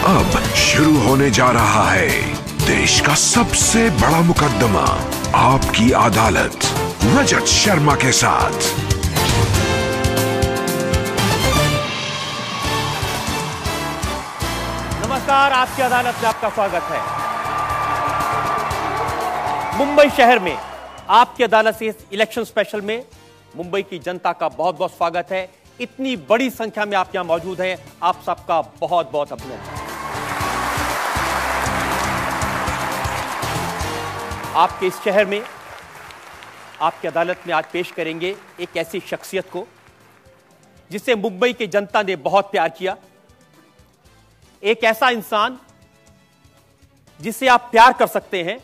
अब शुरू होने जा रहा है देश का सबसे बड़ा मुकदमा, आपकी अदालत, रजत शर्मा के साथ। नमस्कार, आपकी अदालत में आपका स्वागत है। मुंबई शहर में आपकी अदालत से इस इलेक्शन स्पेशल में मुंबई की जनता का बहुत बहुत स्वागत है। इतनी बड़ी संख्या में आप यहां मौजूद हैं, आप सबका बहुत बहुत अभिनंदन। आपके इस शहर में आपकी अदालत में आज पेश करेंगे एक ऐसी शख्सियत को जिसे मुंबई की जनता ने बहुत प्यार किया। एक ऐसा इंसान जिससे आप प्यार कर सकते हैं,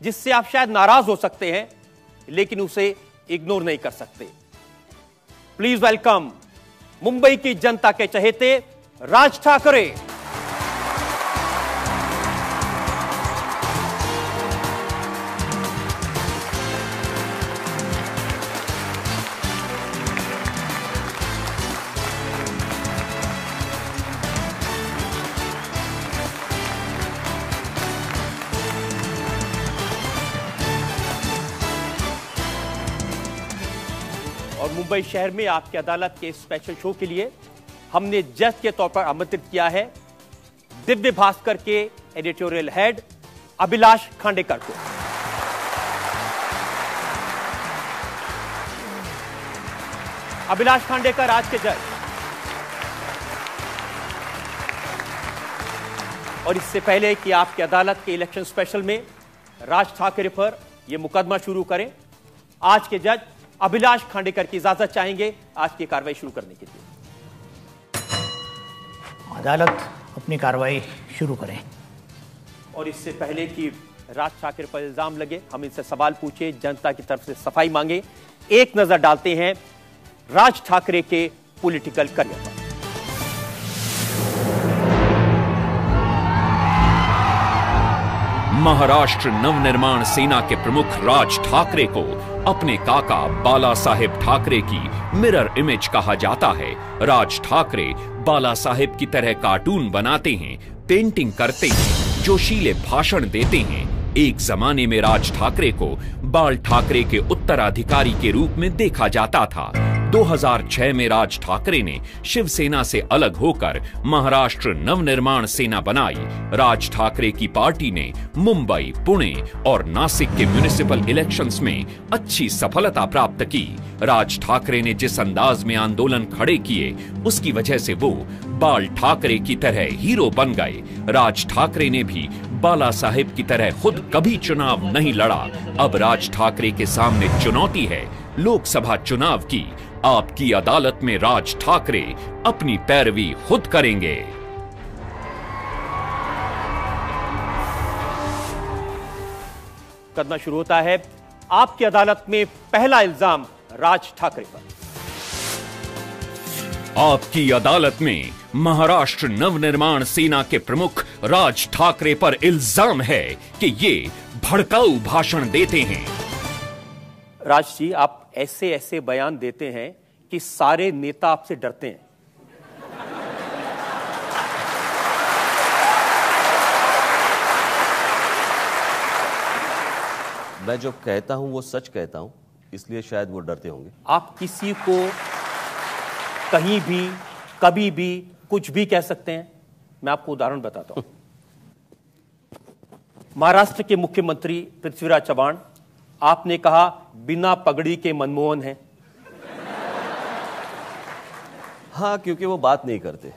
जिससे आप शायद नाराज हो सकते हैं, लेकिन उसे इग्नोर नहीं कर सकते। प्लीज वेलकम मुंबई की जनता के चहेते राज ठाकरे। और मुंबई शहर में आपकी अदालत के स्पेशल शो के लिए हमने जज के तौर पर आमंत्रित किया है दिव्य भास्कर के एडिटोरियल हेड अभिलाष खांडेकर को। अभिलाष खांडेकर आज के जज। और इससे पहले कि आपकी अदालत के इलेक्शन स्पेशल में राज ठाकरे पर यह मुकदमा शुरू करें, आज के जज अभिलाष खांडेकर की इजाजत चाहेंगे आज की कार्रवाई शुरू करने के लिए। अदालत अपनी कार्रवाई शुरू करें। और इससे पहले कि राज ठाकरे पर इल्जाम लगे, हम इनसे सवाल पूछे, जनता की तरफ से सफाई मांगे, एक नजर डालते हैं राज ठाकरे के पॉलिटिकल करियर पर। महाराष्ट्र नवनिर्माण सेना के प्रमुख राज ठाकरे को अपने काका बाला साहेब ठाकरे की मिरर इमेज कहा जाता है। राज ठाकरे बाला साहेब की तरह कार्टून बनाते हैं, पेंटिंग करते हैं, जोशीले भाषण देते हैं। एक जमाने में राज ठाकरे को बाल ठाकरे के उत्तराधिकारी के रूप में देखा जाता था। 2006 में राज ठाकरे ने शिवसेना से अलग होकर महाराष्ट्र नवनिर्माण सेना बनाई। राज ठाकरे की पार्टी ने मुंबई, पुणे और नासिक के म्युनिसिपल इलेक्शंस में अच्छी सफलता प्राप्त की। राज ठाकरे ने जिस अंदाज में आंदोलन खड़े किए, उसकी वजह से वो बाल ठाकरे की तरह हीरो बन गए। राज ठाकरे ने भी बाला साहेब की तरह खुद कभी चुनाव नहीं लड़ा। अब राज ठाकरे के सामने चुनौती है लोकसभा चुनाव की। आपकी अदालत में राज ठाकरे अपनी पैरवी खुद करेंगे। मुकदमा शुरू होता है। आपकी अदालत में पहला इल्जाम राज ठाकरे पर। आपकी अदालत में महाराष्ट्र नवनिर्माण सेना के प्रमुख राज ठाकरे पर इल्जाम है कि ये भड़काऊ भाषण देते हैं। राज जी, आप ऐसे ऐसे बयान देते हैं कि सारे नेता आपसे डरते हैं। मैं जो कहता हूं वो सच कहता हूं, इसलिए शायद वो डरते होंगे। आप किसी को कहीं भी कभी भी कुछ भी कह सकते हैं। मैं आपको उदाहरण बताता हूं। महाराष्ट्र के मुख्यमंत्री पृथ्वीराज चव्हाण, आपने कहा बिना पगड़ी के मनमोहन है। हाँ, क्योंकि वो बात नहीं करते।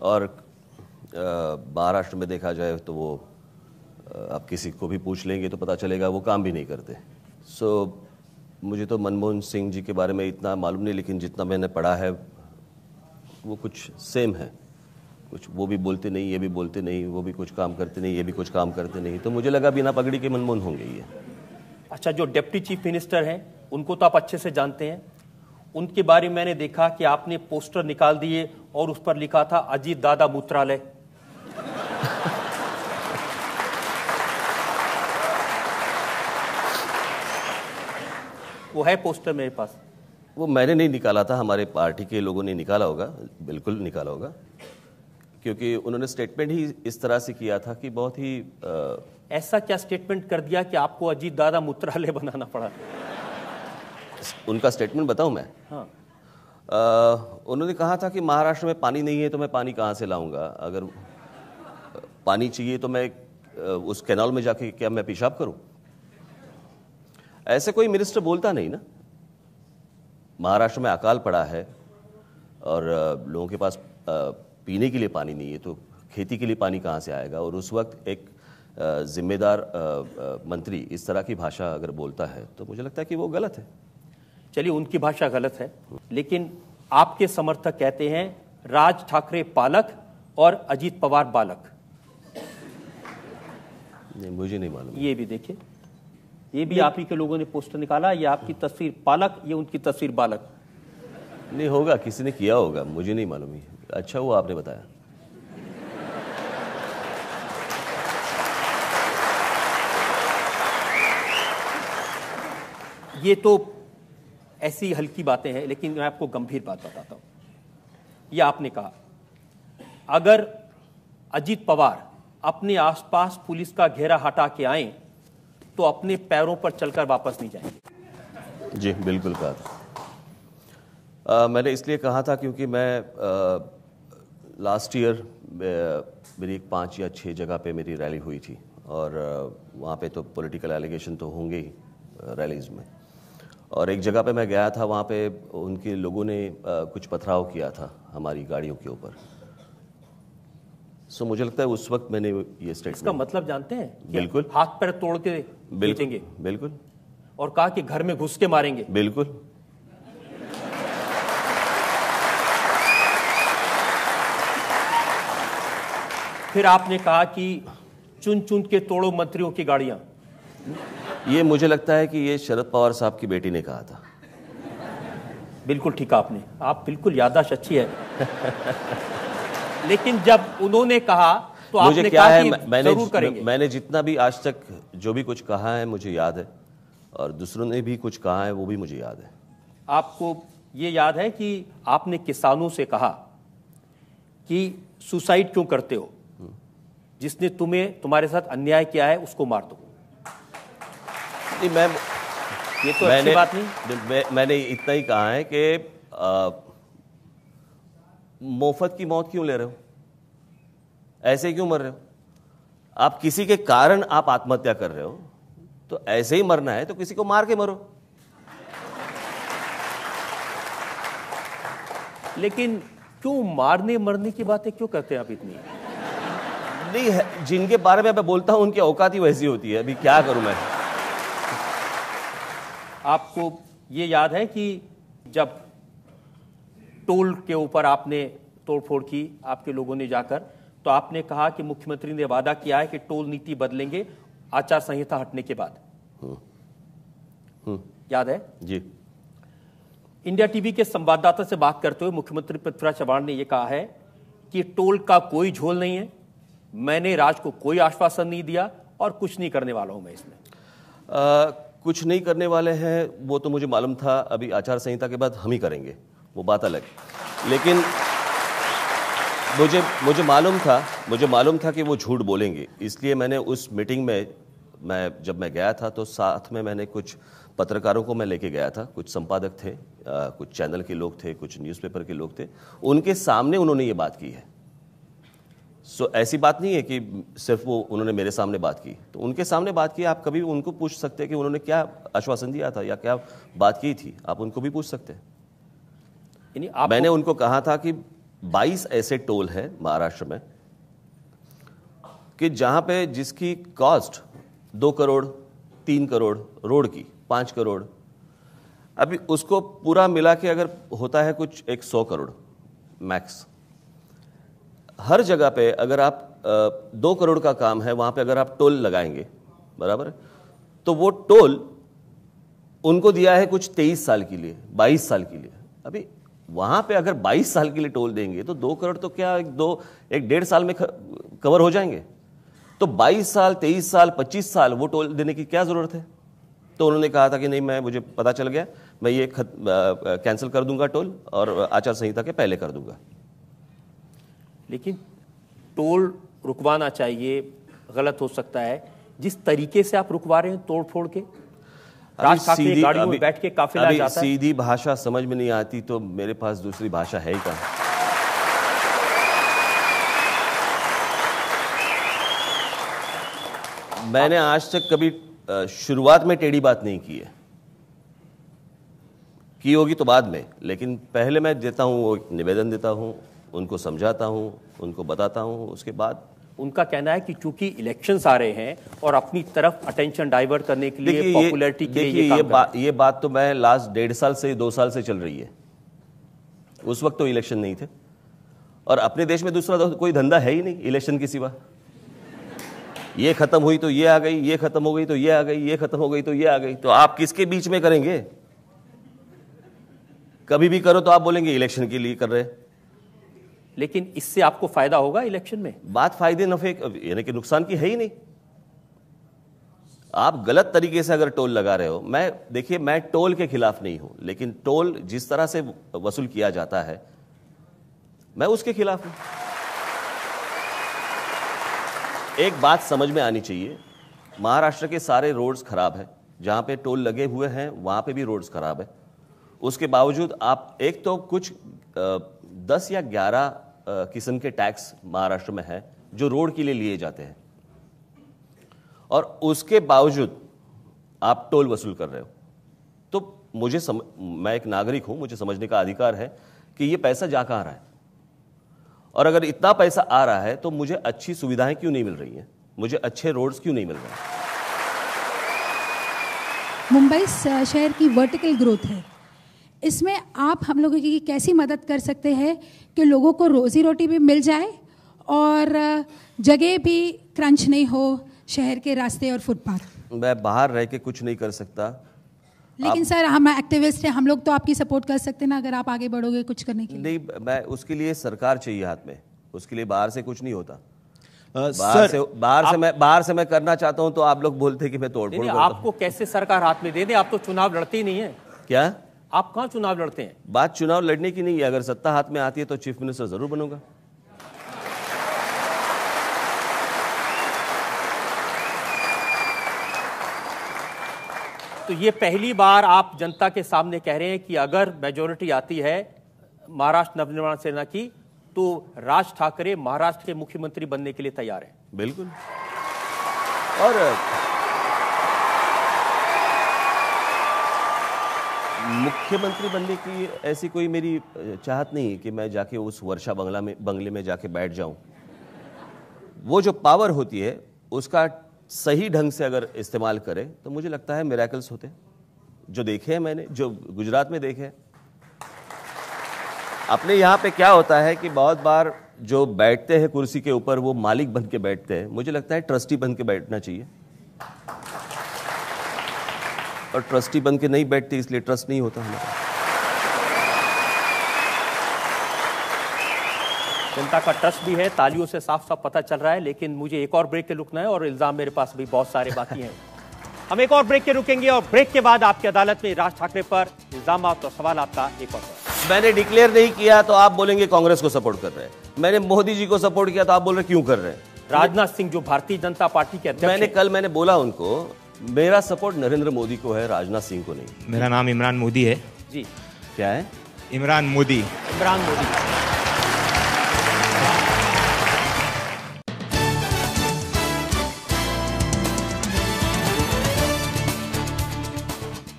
और महाराष्ट्र में देखा जाए तो वो आप किसी को भी पूछ लेंगे तो पता चलेगा वो काम भी नहीं करते। मुझे तो मनमोहन सिंह जी के बारे में इतना मालूम नहीं, लेकिन जितना मैंने पढ़ा है वो कुछ सेम है। कुछ वो भी बोलते नहीं, ये भी बोलते नहीं, वो भी कुछ काम करते नहीं, ये भी कुछ काम करते नहीं। तो मुझे लगा बिना पगड़ी के मनमोहन होंगे ये। अच्छा, जो डिप्टी चीफ मिनिस्टर हैं उनको तो आप अच्छे से जानते हैं। उनके बारे में मैंने देखा कि आपने पोस्टर निकाल दिए और उस पर लिखा था अजीत दादा मूत्रालय। वो है पोस्टर मेरे पास। वो मैंने नहीं निकाला था, हमारे पार्टी के लोगों ने निकाला होगा, बिल्कुल निकाला होगा, क्योंकि उन्होंने स्टेटमेंट ही इस तरह से किया था कि बहुत ही ऐसा क्या स्टेटमेंट कर दिया कि आपको अजीत दादा मूत्रालय बनाना पड़ा? उनका स्टेटमेंट बताऊं मैं? हाँ। उन्होंने कहा था कि महाराष्ट्र में पानी नहीं है तो मैं पानी कहाँ से लाऊंगा, अगर पानी चाहिए तो मैं उस कैनाल में जाके क्या मैं पेशाब करूं? ऐसे कोई मिनिस्टर बोलता नहीं ना। महाराष्ट्र में अकाल पड़ा है और लोगों के पास पीने के लिए पानी नहीं है, तो खेती के लिए पानी कहाँ से आएगा? और उस वक्त एक जिम्मेदार मंत्री इस तरह की भाषा अगर बोलता है तो मुझे लगता है कि वो गलत है। चलिए, उनकी भाषा गलत है, लेकिन आपके समर्थक कहते हैं राज ठाकरे पालक और अजीत पवार बालक। नहीं, मुझे नहीं मालूम। ये भी देखिए, ये भी आप ही के लोगों ने पोस्टर निकाला, ये आपकी तस्वीर पालक, ये उनकी तस्वीर बालक। नहीं होगा, किसी ने किया होगा, मुझे नहीं मालूम। अच्छा हुआ आपने बताया। ये तो ऐसी हल्की बातें हैं, लेकिन मैं आपको गंभीर बात बताता हूं। ये आपने कहा अगर अजीत पवार अपने आसपास पुलिस का घेरा हटा के आए तो अपने पैरों पर चलकर वापस नहीं जाएंगे। जी बिल्कुल कहा था। मैंने इसलिए कहा था क्योंकि मैं लास्ट ईयर मेरी एक 5 या 6 जगह पे मेरी रैली हुई थी और वहाँ पे तो पॉलिटिकल एलिगेशन तो होंगे ही रैलीज में। और एक जगह पे मैं गया था, वहाँ पे उनके लोगों ने कुछ पथराव किया था हमारी गाड़ियों के ऊपर। सो मुझे लगता है उस वक्त मैंने ये स्टेटमेंट। इसका मतलब जानते हैं? बिल्कुल। हाथ पैर तोड़ के बेचेंगे। बिल्कुल। और कहा कि घर में घुस के मारेंगे। बिल्कुल। फिर आपने कहा कि चुन चुन के तोड़ो मंत्रियों की गाड़ियां। ये मुझे लगता है कि ये शरद पवार साहब की बेटी ने कहा था। बिल्कुल ठीक आपने, आप बिल्कुल याददाश्त अच्छी है। लेकिन जब उन्होंने कहा तो मुझे आपने क्या कहा है, कि जरूर करेंगे। मैंने जितना भी आज तक जो भी कुछ कहा है मुझे याद है, और दूसरों ने भी कुछ कहा है वो भी मुझे याद है। आपको ये याद है कि आपने किसानों से कहा कि सुसाइड क्यों करते हो, जिसने तुम्हारे साथ अन्याय किया है उसको मार दो। नहीं, ये तो अच्छी बात नहीं। मैंने इतना ही कहा है कि मुफ्त की मौत क्यों ले रहे हो, ऐसे क्यों मर रहे हो? आप किसी के कारण आप आत्महत्या कर रहे हो, तो ऐसे ही मरना है तो किसी को मार के मरो। लेकिन क्यों मारने मरने की बातें क्यों करते हैं आप इतनी? नहीं है, जिनके बारे में मैं बोलता हूं उनकी औकात ही वैसी होती है। अभी क्या करूं मैं? आपको ये याद है कि जब टोल के ऊपर आपने तोड़फोड़ की, आपके लोगों ने जाकर, तो आपने कहा कि मुख्यमंत्री ने वादा किया है कि टोल नीति बदलेंगे आचार संहिता हटने के बाद। याद है जी। इंडिया टीवी के संवाददाता से बात करते हुए मुख्यमंत्री पृथ्वीराज चव्हाण ने यह कहा है कि टोल का कोई झोल नहीं है, मैंने राज को कोई आश्वासन नहीं दिया और कुछ नहीं करने वाला हूं मैं इसमें। कुछ नहीं करने वाले हैं वो तो मुझे मालूम था, अभी आचार संहिता के बाद हम ही करेंगे, वो बात अलग। लेकिन मुझे मालूम था कि वो झूठ बोलेंगे, इसलिए मैंने उस मीटिंग में जब मैं गया था तो साथ में मैंने कुछ पत्रकारों को मैं लेके गया था, कुछ संपादक थे, कुछ चैनल के लोग थे, कुछ न्यूज़पेपर के लोग थे, उनके सामने उन्होंने ये बात की है। सो ऐसी बात नहीं है कि सिर्फ वो उन्होंने मेरे सामने बात की, तो उनके सामने बात की। आप कभी उनको पूछ सकते हैं कि उन्होंने क्या आश्वासन दिया था या क्या बात की थी, आप उनको भी पूछ सकते हैं। मैंने उनको कहा था कि 22 ऐसे टोल है महाराष्ट्र में कि जहां पे जिसकी कॉस्ट 2 करोड़ 3 करोड़, रोड की 5 करोड़, अभी उसको पूरा मिला के अगर होता है कुछ 100 करोड़ मैक्स। हर जगह पे अगर आप 2 करोड़ का काम है, वहां पे अगर आप टोल लगाएंगे, बराबर है, तो वो टोल उनको दिया है कुछ 23 साल के लिए, 22 साल के लिए। अभी वहां पे अगर 22 साल के लिए टोल देंगे तो 2 करोड़ तो क्या एक 1.5 साल में कवर हो जाएंगे। तो 22 साल 23 साल 25 साल वो टोल देने की क्या जरूरत है? तो उन्होंने कहा था कि नहीं, मुझे पता चल गया, मैं ये कैंसिल कर दूंगा टोल, और आचार संहिता के पहले कर दूंगा। लेकिन टोल रुकवाना चाहिए, गलत हो सकता है जिस तरीके से आप रुकवा रहे हैं तोड़ फोड़ के। राज ठाकरे गाड़ियों में बैठ के काफिला जाता है। सीधी भाषा समझ में नहीं आती तो मेरे पास दूसरी भाषा है ही कहाँ। मैंने आज तक कभी शुरुआत में टेढ़ी बात नहीं की है, की होगी तो बाद में, लेकिन पहले मैं देता हूं, वो निवेदन देता हूं, उनको समझाता हूं, उनको बताता हूं, उसके बाद उनका कहना है कि चूंकि इलेक्शंस आ रहे हैं और अपनी तरफ अटेंशन डाइवर्ट करने के लिए, पॉपुलैरिटी के लिए ये बात तो मैं लास्ट 1.5 साल से 2 साल से चल रही है। उस वक्त तो इलेक्शन नहीं थे, और अपने देश में दूसरा कोई धंधा है ही नहीं इलेक्शन के सिवा। ये खत्म हुई तो ये आ गई, ये खत्म हो गई तो ये आ गई, ये खत्म हो गई तो ये आ गई, तो आप किसके बीच में करेंगे? कभी भी करो तो आप बोलेंगे इलेक्शन के लिए कर रहे। लेकिन इससे आपको फायदा होगा इलेक्शन में? बात फायदे नफे यानी कि नुकसान की है ही नहीं। आप गलत तरीके से अगर टोल लगा रहे हो, देखिए मैं टोल के खिलाफ नहीं हूं, लेकिन टोल जिस तरह से वसूल किया जाता है मैं उसके खिलाफ हूं। एक बात समझ में आनी चाहिए, महाराष्ट्र के सारे रोड्स खराब है, जहां पे टोल लगे हुए हैं वहां पे भी रोड्स खराब है। उसके बावजूद आप एक तो कुछ 10 या 11 किस्म के टैक्स महाराष्ट्र में है जो रोड के लिए लिए जाते हैं, और उसके बावजूद आप टोल वसूल कर रहे हो। तो मैं एक नागरिक हूं, मुझे समझने का अधिकार है कि ये पैसा जा कहां रहा है, और अगर इतना पैसा आ रहा है तो मुझे अच्छी सुविधाएं क्यों नहीं मिल रही हैं, मुझे अच्छे रोड्स क्यों नहीं मिल रहे हैं। मुंबई शहर की वर्टिकल ग्रोथ है, इसमें आप हम लोगों की कैसी मदद कर सकते हैं कि लोगों को रोजी रोटी भी मिल जाए और जगह भी क्रंच नहीं हो शहर के रास्ते और फुटपाथ? मैं बाहर रह के कुछ नहीं कर सकता, लेकिन सर हम एक्टिविस्ट हैं, हम लोग तो आपकी सपोर्ट कर सकते हैं ना, अगर आप आगे बढ़ोगे कुछ करने के लिए। नहीं, मैं उसके लिए सरकार चाहिए हाथ में, उसके लिए बाहर से कुछ नहीं होता। बाहर से मैं करना चाहता हूं तो आप लोग बोलते हैं कि मैं तोड़ फोड़ करता हूं। आपको कैसे सरकार हाथ में दे दे? आप तो चुनाव लड़ते ही नहीं है। क्या आप कहां चुनाव लड़ते हैं? बात चुनाव लड़ने की नहीं है, अगर सत्ता हाथ में आती है तो चीफ मिनिस्टर जरूर बनूंगा। तो ये पहली बार आप जनता के सामने कह रहे हैं कि अगर मेजोरिटी आती है महाराष्ट्र नवनिर्माण सेना की तो राज ठाकरे महाराष्ट्र के मुख्यमंत्री बनने के लिए तैयार हैं? बिल्कुल। और मुख्यमंत्री बनने की ऐसी कोई मेरी चाहत नहीं है कि मैं जाके उस वर्षा बंगले में जाके बैठ जाऊं। वो जो पावर होती है उसका सही ढंग से अगर इस्तेमाल करें तो मुझे लगता है मिरेकल्स होते, जो देखे हैं मैंने, जो गुजरात में देखे हैं। अपने यहाँ पे क्या होता है कि बहुत बार जो बैठते हैं कुर्सी के ऊपर वो मालिक बन के बैठते हैं, मुझे लगता है ट्रस्टी बन के बैठना चाहिए, और ट्रस्टी बन के नहीं बैठते इसलिए ट्रस्ट नहीं होता हमारा। जनता का ट्रस्ट भी है, तालियों से साफ साफ पता चल रहा है। लेकिन मुझे एक और ब्रेक के रुकना है और इल्जाम मेरे पास भी बहुत सारे बाकी हैं। हम एक और ब्रेक के रुकेंगे और ब्रेक के बाद आपकी अदालत में राज ठाकरे पर इल्जाम और सवाल आपका एक और। मैंने डिक्लेयर नहीं किया तो आप बोलेंगे कांग्रेस को सपोर्ट कर रहे हैं, मैंने मोदी जी को सपोर्ट किया तो आप बोल रहे क्यों कर रहे हैं। राजनाथ सिंह जो भारतीय जनता पार्टी के अध्यक्ष, मैंने बोला उनको मेरा सपोर्ट नरेंद्र मोदी को है, राजनाथ सिंह को नहीं। मेरा नाम इमरान मोदी है जी। क्या है? इमरान मोदी। इमरान मोदी।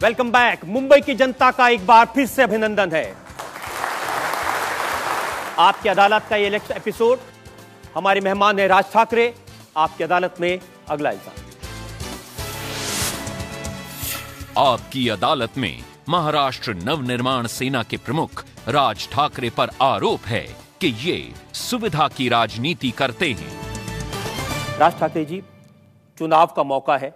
Welcome back. मुंबई की जनता का एक बार फिर से अभिनंदन है। आपकी अदालत का ये नेक्स्ट एपिसोड, हमारे मेहमान है राज ठाकरे। आपकी अदालत में अगला इल्जाम। आपकी अदालत में महाराष्ट्र नवनिर्माण सेना के प्रमुख राज ठाकरे पर आरोप है कि ये सुविधा की राजनीति करते हैं। राज ठाकरे जी, चुनाव का मौका है,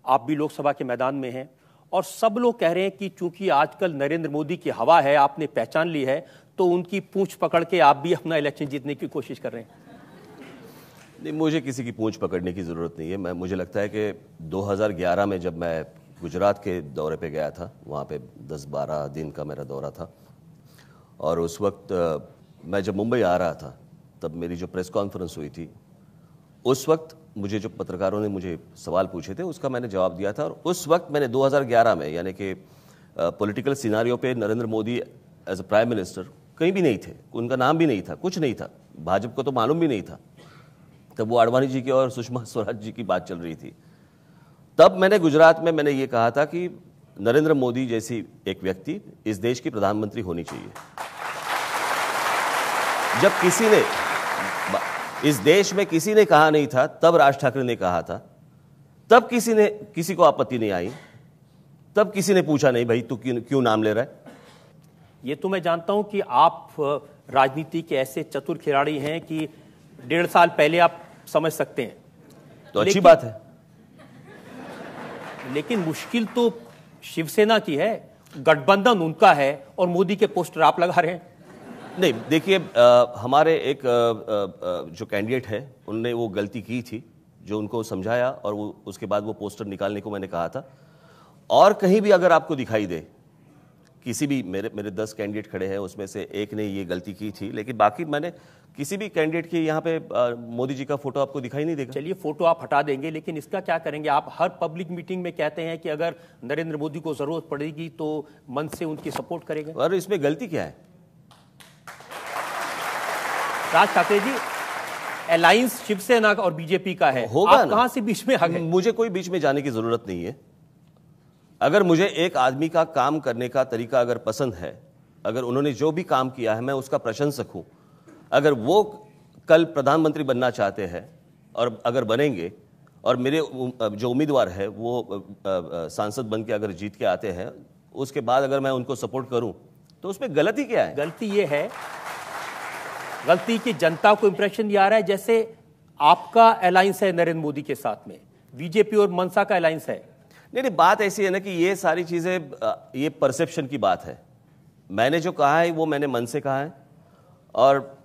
आप भी लोकसभा के मैदान में हैं और सब लोग कह रहे हैं कि चूंकि आजकल नरेंद्र मोदी की हवा है, आपने पहचान ली है, तो उनकी पूंछ पकड़ के आप भी अपना इलेक्शन जीतने की कोशिश कर रहे हैं। नहीं, मुझे किसी की पूंछ पकड़ने की जरूरत नहीं है। मुझे लगता है कि 2011 में जब मैं गुजरात के दौरे पे गया था। वहाँ पे 10-12 दिन का मेरा दौरा था और उस वक्त मैं जब मुंबई आ रहा था तब मेरी जो प्रेस कॉन्फ्रेंस हुई थी, उस वक्त मुझे जो पत्रकारों ने मुझे सवाल पूछे थे उसका मैंने जवाब दिया था। और उस वक्त मैंने 2011 में, यानी कि पॉलिटिकल सिनारियो पे Narendra Modi as a prime minister कहीं भी नहीं थे, उनका नाम भी नहीं था, कुछ नहीं था, भाजपा को तो मालूम भी नहीं था। तब वो आडवाणी जी की और सुषमा स्वराज जी की बात चल रही थी। तब मैंने गुजरात में मैंने ये कहा था कि नरेंद्र मोदी जैसी एक व्यक्ति इस देश की प्रधानमंत्री होनी चाहिए। जब किसी ने इस देश में किसी ने कहा नहीं था, तब राज ठाकरे ने कहा था। तब किसी को आपत्ति नहीं आई, तब किसी ने पूछा नहीं भाई तू क्यों नाम ले रहा है। ये तो मैं जानता हूं कि आप राजनीति के ऐसे चतुर खिलाड़ी हैं कि 1.5 साल पहले आप समझ सकते हैं, तो अच्छी बात है। लेकिन मुश्किल तो शिवसेना की है, गठबंधन उनका है और मोदी के पोस्टर आप लगा रहे हैं। नहीं, देखिए हमारे एक जो कैंडिडेट है उनने वो गलती की थी, जो उनको समझाया और वो उसके बाद वो पोस्टर निकालने को मैंने कहा था। और कहीं भी अगर आपको दिखाई दे, किसी भी मेरे 10 कैंडिडेट खड़े हैं, उसमें से एक ने ये गलती की थी, लेकिन बाकी मैंने किसी भी कैंडिडेट की यहाँ पे मोदी जी का फोटो आपको दिखाई नहीं देगा। चलिए फोटो आप हटा देंगे, लेकिन इसका क्या करेंगे? आप हर पब्लिक मीटिंग में कहते हैं कि अगर नरेंद्र मोदी को जरूरत पड़ेगी तो मन से उनकी सपोर्ट करेंगे। और इसमें गलती क्या है? राज ठाकरे जी, अलायंस शिवसेना और बीजेपी का है, होगा आप ना? कहां से बीच में आ गए? मुझे कोई बीच में जाने की जरूरत नहीं है। अगर मुझे एक आदमी का काम करने का तरीका अगर पसंद है, अगर उन्होंने जो भी काम किया है मैं उसका प्रशंसक हूं, अगर वो कल प्रधानमंत्री बनना चाहते हैं और अगर बनेंगे और मेरे जो उम्मीदवार है वो सांसद बन के अगर जीत के आते हैं, उसके बाद अगर मैं उनको सपोर्ट करूं तो उसमें गलती क्या है? गलती ये है, गलती की जनता को इंप्रेशन ये आ रहा है जैसे आपका अलायंस है नरेंद्र मोदी के साथ में, बीजेपी और मनसा का अलायंस है। नहीं, बात ऐसी है ना कि ये सारी चीजें ये परसेप्शन की बात है। मैंने जो कहा है वो मैंने मन से कहा है और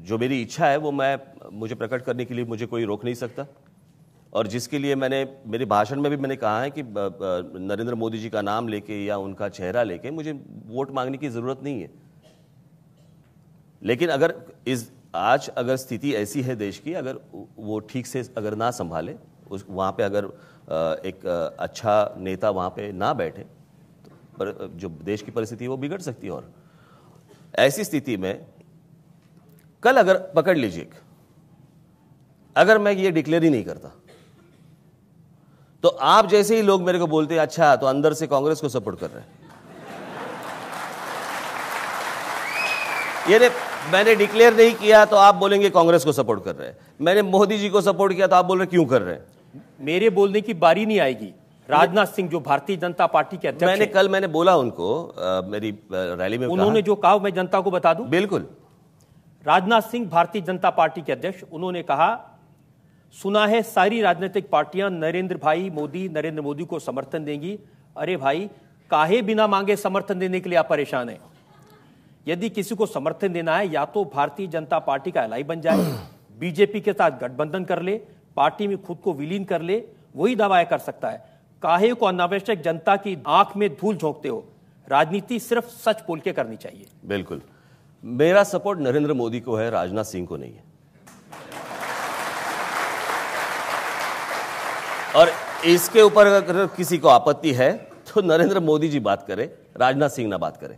जो मेरी इच्छा है वो मुझे प्रकट करने के लिए मुझे कोई रोक नहीं सकता। और जिसके लिए मैंने मेरे भाषण में भी मैंने कहा है कि नरेंद्र मोदी जी का नाम लेके या उनका चेहरा लेके मुझे वोट मांगने की जरूरत नहीं है। लेकिन अगर आज अगर स्थिति ऐसी है देश की, अगर वो ठीक से अगर ना संभाले, वहाँ पे अगर एक अच्छा नेता वहाँ पे ना बैठे, तो पर जो देश की परिस्थिति है वो बिगड़ सकती है। और ऐसी स्थिति में कल अगर पकड़ लीजिए, अगर मैं ये डिक्लेयर ही नहीं करता तो आप जैसे ही लोग मेरे को बोलते हैं अच्छा तो अंदर से कांग्रेस को सपोर्ट कर रहे हैं। ये मैंने डिक्लेयर नहीं किया तो आप बोलेंगे कांग्रेस को सपोर्ट कर रहे हैं, मैंने मोदी जी को सपोर्ट किया तो आप बोल रहे क्यों कर रहे हैं। मेरे बोलने की बारी नहीं आएगी। राजनाथ सिंह जो भारतीय जनता पार्टी के अध्यक्ष मैंने बोला उनको मेरी रैली में, उन्होंने जो कहा मैं जनता को बता दूं। बिल्कुल। राजनाथ सिंह भारतीय जनता पार्टी के अध्यक्ष, उन्होंने कहा सुना है सारी राजनीतिक पार्टियां नरेंद्र मोदी को समर्थन देंगी। अरे भाई, काहे बिना मांगे समर्थन देने के लिए आप परेशान हैं? यदि किसी को समर्थन देना है या तो भारतीय जनता पार्टी का एलाई बन जाए, बीजेपी के साथ गठबंधन कर ले, पार्टी में खुद को विलीन कर ले, वही दावा कर सकता है। काहे को अनावश्यक जनता की आंख में धूल झोंकते हो? राजनीति सिर्फ सच बोल के करनी चाहिए। बिल्कुल, मेरा सपोर्ट नरेंद्र मोदी को है, राजनाथ सिंह को नहीं है। और इसके ऊपर अगर किसी को आपत्ति है तो नरेंद्र मोदी जी बात करें, राजनाथ सिंह ना बात करें।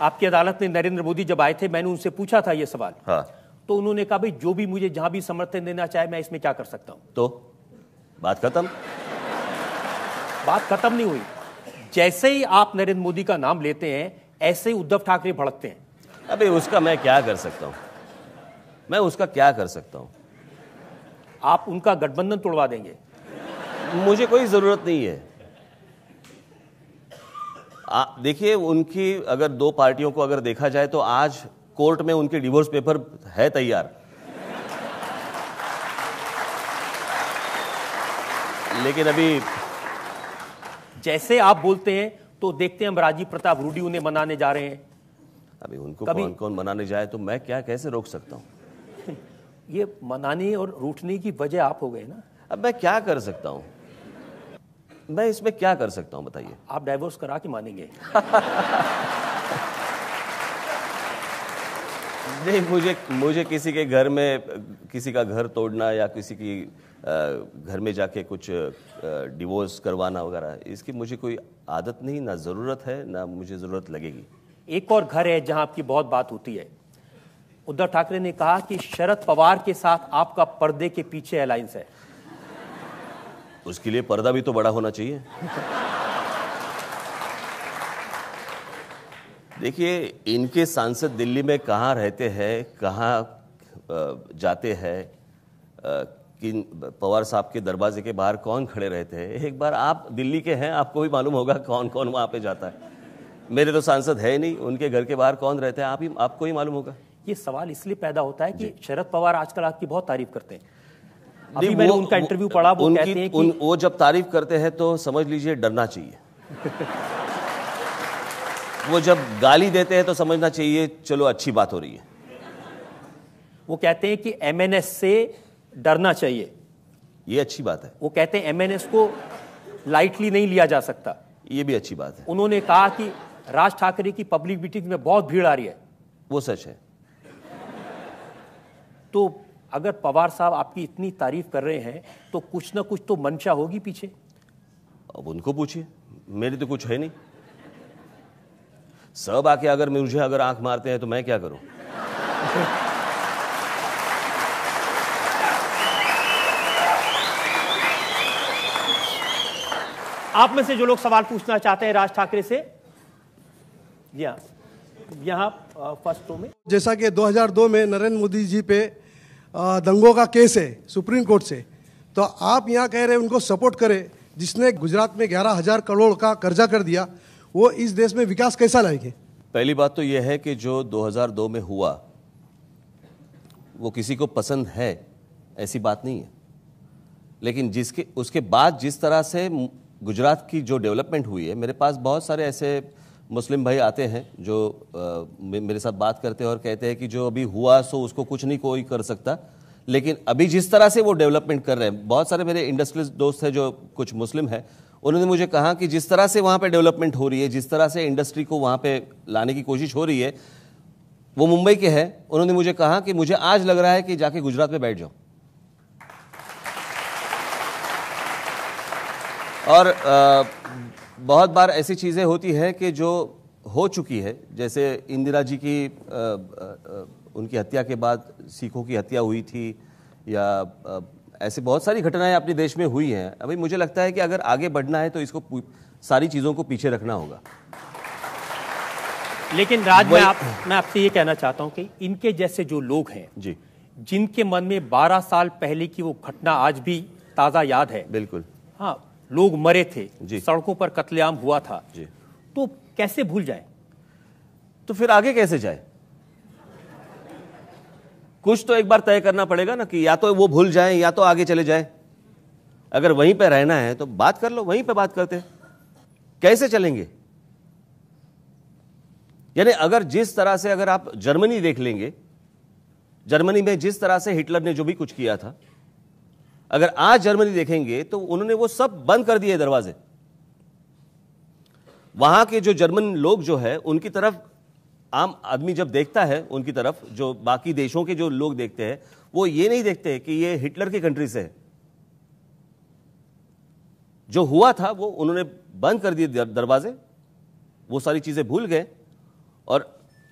आपकी अदालत में नरेंद्र मोदी जब आए थे, मैंने उनसे पूछा था यह सवाल। हाँ। तो उन्होंने कहा भाई जो भी मुझे जहां भी समर्थन देना चाहे मैं इसमें क्या कर सकता हूं। तो बात खत्म। बात खत्म नहीं हुई। जैसे ही आप नरेंद्र मोदी का नाम लेते हैं, ऐसे ही उद्धव ठाकरे भड़कते हैं। अबे उसका मैं क्या कर सकता हूं? मैं उसका क्या कर सकता हूं? आप उनका गठबंधन तोड़वा देंगे। मुझे कोई जरूरत नहीं है। देखिए, उनकी अगर दो पार्टियों को अगर देखा जाए तो आज कोर्ट में उनके डिवोर्स पेपर है तैयार, लेकिन अभी जैसे आप बोलते हैं तो देखते हैं हम राजीव प्रताप रूडी उन्हें मनाने जा रहे हैं। अभी उनको कौन कौन मनाने जाए तो मैं क्या कैसे रोक सकता हूं? ये मनाने और रूठने की वजह आप हो गए ना। अब मैं क्या कर सकता हूँ, मैं इसमें क्या कर सकता हूँ बताइए। आप डाइवोर्स करा के मानेंगे? नहीं, मुझे किसी के घर में किसी का घर तोड़ना या किसी की घर में जाके कुछ डिवोर्स करवाना वगैरह, इसकी मुझे कोई आदत नहीं, ना ज़रूरत है, ना मुझे ज़रूरत लगेगी। एक और घर है जहां आपकी बहुत बात होती है। उद्धव ठाकरे ने कहा कि शरद पवार के साथ आपका पर्दे के पीछे अलायंस है। उसके लिए पर्दा भी तो बड़ा होना चाहिए। देखिए, इनके सांसद दिल्ली में कहाँ रहते हैं, कहाँ जाते हैं, किन पवार साहब के दरवाजे के बाहर कौन खड़े रहते हैं, एक बार आप दिल्ली के हैं, आपको भी मालूम होगा कौन कौन वहाँ पे जाता है। मेरे तो सांसद है नहीं, उनके घर के बाहर कौन रहता है आपको ही मालूम होगा। ये सवाल इसलिए पैदा होता है कि शरद पवार आजकल आपकी बहुत तारीफ करते हैं। अभी मैंने उनका इंटरव्यू पढ़ा, वो कहते हैं कि वो जब तारीफ करते हैं तो समझ लीजिए डरना चाहिए। वो जब गाली देते हैं तो समझना चाहिए चलो अच्छी बात हो रही है। वो कहते हैं कि एमएनएस से डरना चाहिए, ये अच्छी बात है। वो कहते हैं एमएनएस को लाइटली नहीं लिया जा सकता, ये भी अच्छी बात है। उन्होंने कहा कि राज ठाकरे की पब्लिक मीटिंग में बहुत भीड़ आ रही है, वो सच है। तो अगर पवार साहब आपकी इतनी तारीफ कर रहे हैं तो कुछ ना कुछ तो मंशा होगी पीछे। अब उनको पूछिए, मेरी तो कुछ है नहीं। सब आके अगर मुझे आंख मारते हैं तो मैं क्या करूं। आप में से जो लोग सवाल पूछना चाहते हैं राज ठाकरे से, जी हाँ, यहाँ फर्स्ट रो में। जैसा कि 2002 में नरेंद्र मोदी जी पे दंगों का केस है सुप्रीम कोर्ट से, तो आप यहाँ कह रहे हैं उनको सपोर्ट करें, जिसने गुजरात में 11,000 करोड़ का कर्जा कर दिया, वो इस देश में विकास कैसा लाएंगे? पहली बात तो यह है कि जो 2002 में हुआ वो किसी को पसंद है ऐसी बात नहीं है, लेकिन उसके बाद जिस तरह से गुजरात की जो डेवलपमेंट हुई है, मेरे पास बहुत सारे ऐसे मुस्लिम भाई आते हैं जो मेरे साथ बात करते हैं और कहते हैं कि जो अभी हुआ सो उसको कुछ नहीं कोई कर सकता, लेकिन अभी जिस तरह से वो डेवलपमेंट कर रहे हैं, बहुत सारे मेरे इंडस्ट्रियलिस्ट दोस्त हैं जो कुछ मुस्लिम हैं, उन्होंने मुझे कहा कि जिस तरह से वहाँ पे डेवलपमेंट हो रही है, जिस तरह से इंडस्ट्री को वहाँ पे लाने की कोशिश हो रही है, वो मुंबई के हैं, उन्होंने मुझे कहा कि मुझे आज लग रहा है कि जाके गुजरात में बैठ जाऊं। और बहुत बार ऐसी चीज़ें होती है कि जो हो चुकी है, जैसे इंदिरा जी की उनकी हत्या के बाद सिखों की हत्या हुई थी, या ऐसे बहुत सारी घटनाएं अपने देश में हुई हैं। अभी मुझे लगता है कि अगर आगे बढ़ना है तो इसको सारी चीज़ों को पीछे रखना होगा। लेकिन राज, मैं आपसे ये कहना चाहता हूं कि इनके जैसे जो लोग हैं जी, जिनके मन में 12 साल पहले की वो घटना आज भी ताज़ा याद है, बिल्कुल, हाँ, लोग मरे थे, जी, सड़कों पर कत्लेआम हुआ था जी, तो कैसे भूल जाए? तो फिर आगे कैसे जाए? कुछ तो एक बार तय करना पड़ेगा ना कि या तो वो भूल जाएं या तो आगे चले जाएं। अगर वहीं पे रहना है तो बात कर लो, वहीं पे बात करते हैं। कैसे चलेंगे? यानी अगर जिस तरह से अगर आप जर्मनी देख लेंगे, जर्मनी में जिस तरह से हिटलर ने जो भी कुछ किया था, अगर आज जर्मनी देखेंगे तो उन्होंने वो सब बंद कर दिए दरवाजे। वहां के जो जर्मन लोग जो है उनकी तरफ आम आदमी जब देखता है, उनकी तरफ जो बाकी देशों के जो लोग देखते हैं, वो ये नहीं देखते कि ये हिटलर की कंट्री से है। जो हुआ था वो उन्होंने बंद कर दिए दरवाजे, वो सारी चीजें भूल गए, और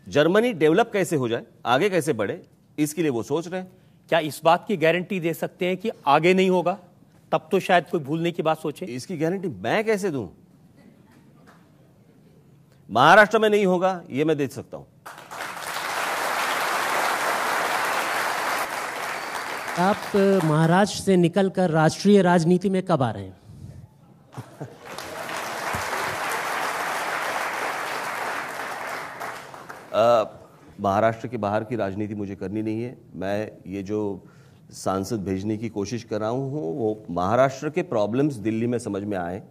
जर्मनी डेवलप कैसे हो जाए, आगे कैसे बढ़े, इसके लिए वो सोच रहे हैं। क्या इस बात की गारंटी दे सकते हैं कि आगे नहीं होगा? तब तो शायद कोई भूलने की बात सोचे। इसकी गारंटी मैं कैसे दूं? महाराष्ट्र में नहीं होगा ये मैं दे सकता हूं। आप महाराष्ट्र से निकलकर राष्ट्रीय राजनीति में कब आ रहे हैं? महाराष्ट्र के बाहर की राजनीति मुझे करनी नहीं है। मैं ये जो सांसद भेजने की कोशिश कर रहा हूँ वो महाराष्ट्र के प्रॉब्लम्स दिल्ली में समझ में आए,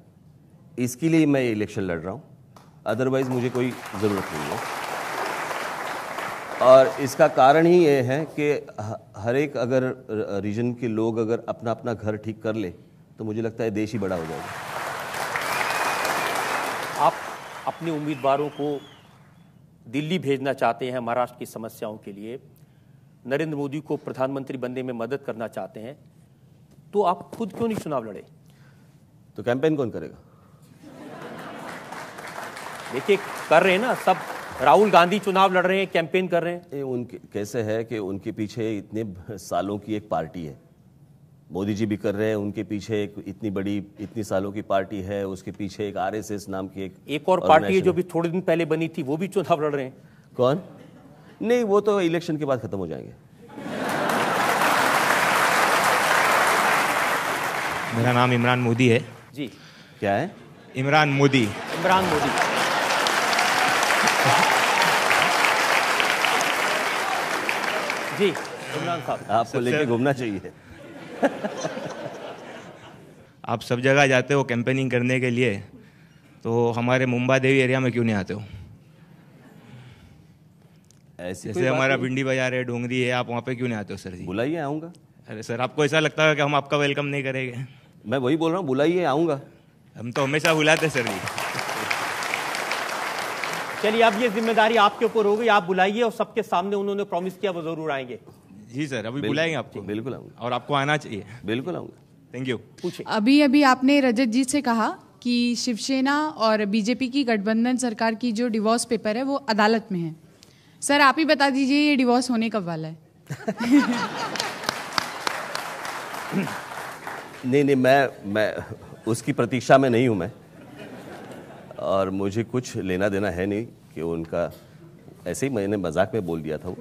इसके लिए मैं इलेक्शन लड़ रहा हूँ। अदरवाइज मुझे कोई ज़रूरत नहीं है। और इसका कारण ही ये है कि हर एक अगर रीजन के लोग अगर अपना अपना घर ठीक कर ले तो मुझे लगता है देश ही बड़ा हो जाएगा। आप अपने उम्मीदवारों को दिल्ली भेजना चाहते हैं महाराष्ट्र की समस्याओं के लिए, नरेंद्र मोदी को प्रधानमंत्री बनने में मदद करना चाहते हैं, तो आप खुद क्यों नहीं चुनाव लड़े? तो कैंपेन कौन करेगा? देखिए कर रहे हैं ना सब, राहुल गांधी चुनाव लड़ रहे हैं, कैंपेन कर रहे हैं। उनके कैसे है कि उनके पीछे इतने सालों की एक पार्टी है, मोदी जी भी कर रहे हैं, उनके पीछे एक इतनी सालों की पार्टी है, उसके पीछे एक आरएसएस नाम की एक और पार्टी है जो भी थोड़े दिन पहले बनी थी, वो भी चुनाव लड़ रहे हैं। कौन? नहीं, वो तो इलेक्शन के बाद खत्म हो जाएंगे। मेरा नाम इमरान मोदी है जी। क्या है? इमरान मोदी। इमरान मोदी। जी इमरान साहब, आपको लेके घूमना चाहिए। आप सब जगह जाते हो कैंपेनिंग करने के लिए, तो हमारे मुंबा देवी एरिया में क्यों नहीं आते हो? जैसे हमारा भिंडी बाजार है, डोंगरी है, आप वहाँ पे क्यों नहीं आते हो सर जी? बुलाइए, आऊँगा। अरे सर, आपको ऐसा लगता है कि हम आपका वेलकम नहीं करेंगे? मैं वही बोल रहा हूँ, बुलाइए, आऊँगा। हम तो हमेशा बुलाते सर जी। चलिए अब ये जिम्मेदारी आपके ऊपर होगी, आप बुलाइए और सबके सामने उन्होंने प्रॉमिस किया वो जरूर आएंगे। जी सर, अभी बुलाएंगे आपको। बिल्कुल आऊँगा। और आपको आना चाहिए। बिल्कुल आऊँगा। Thank you. पूछिए। अभी आपने रजत जी से कहा कि शिवसेना और बीजेपी की गठबंधन सरकार की जो डिवोर्स पेपर है वो अदालत में है। सर आप ही बता दीजिए ये डिवोर्स होने कब वाला है? नहीं, मैं उसकी प्रतीक्षा में नहीं हूँ मैं, और मुझे कुछ लेना देना है नहीं कि उनका, ऐसे ही मैंने मजाक में बोल दिया था। वो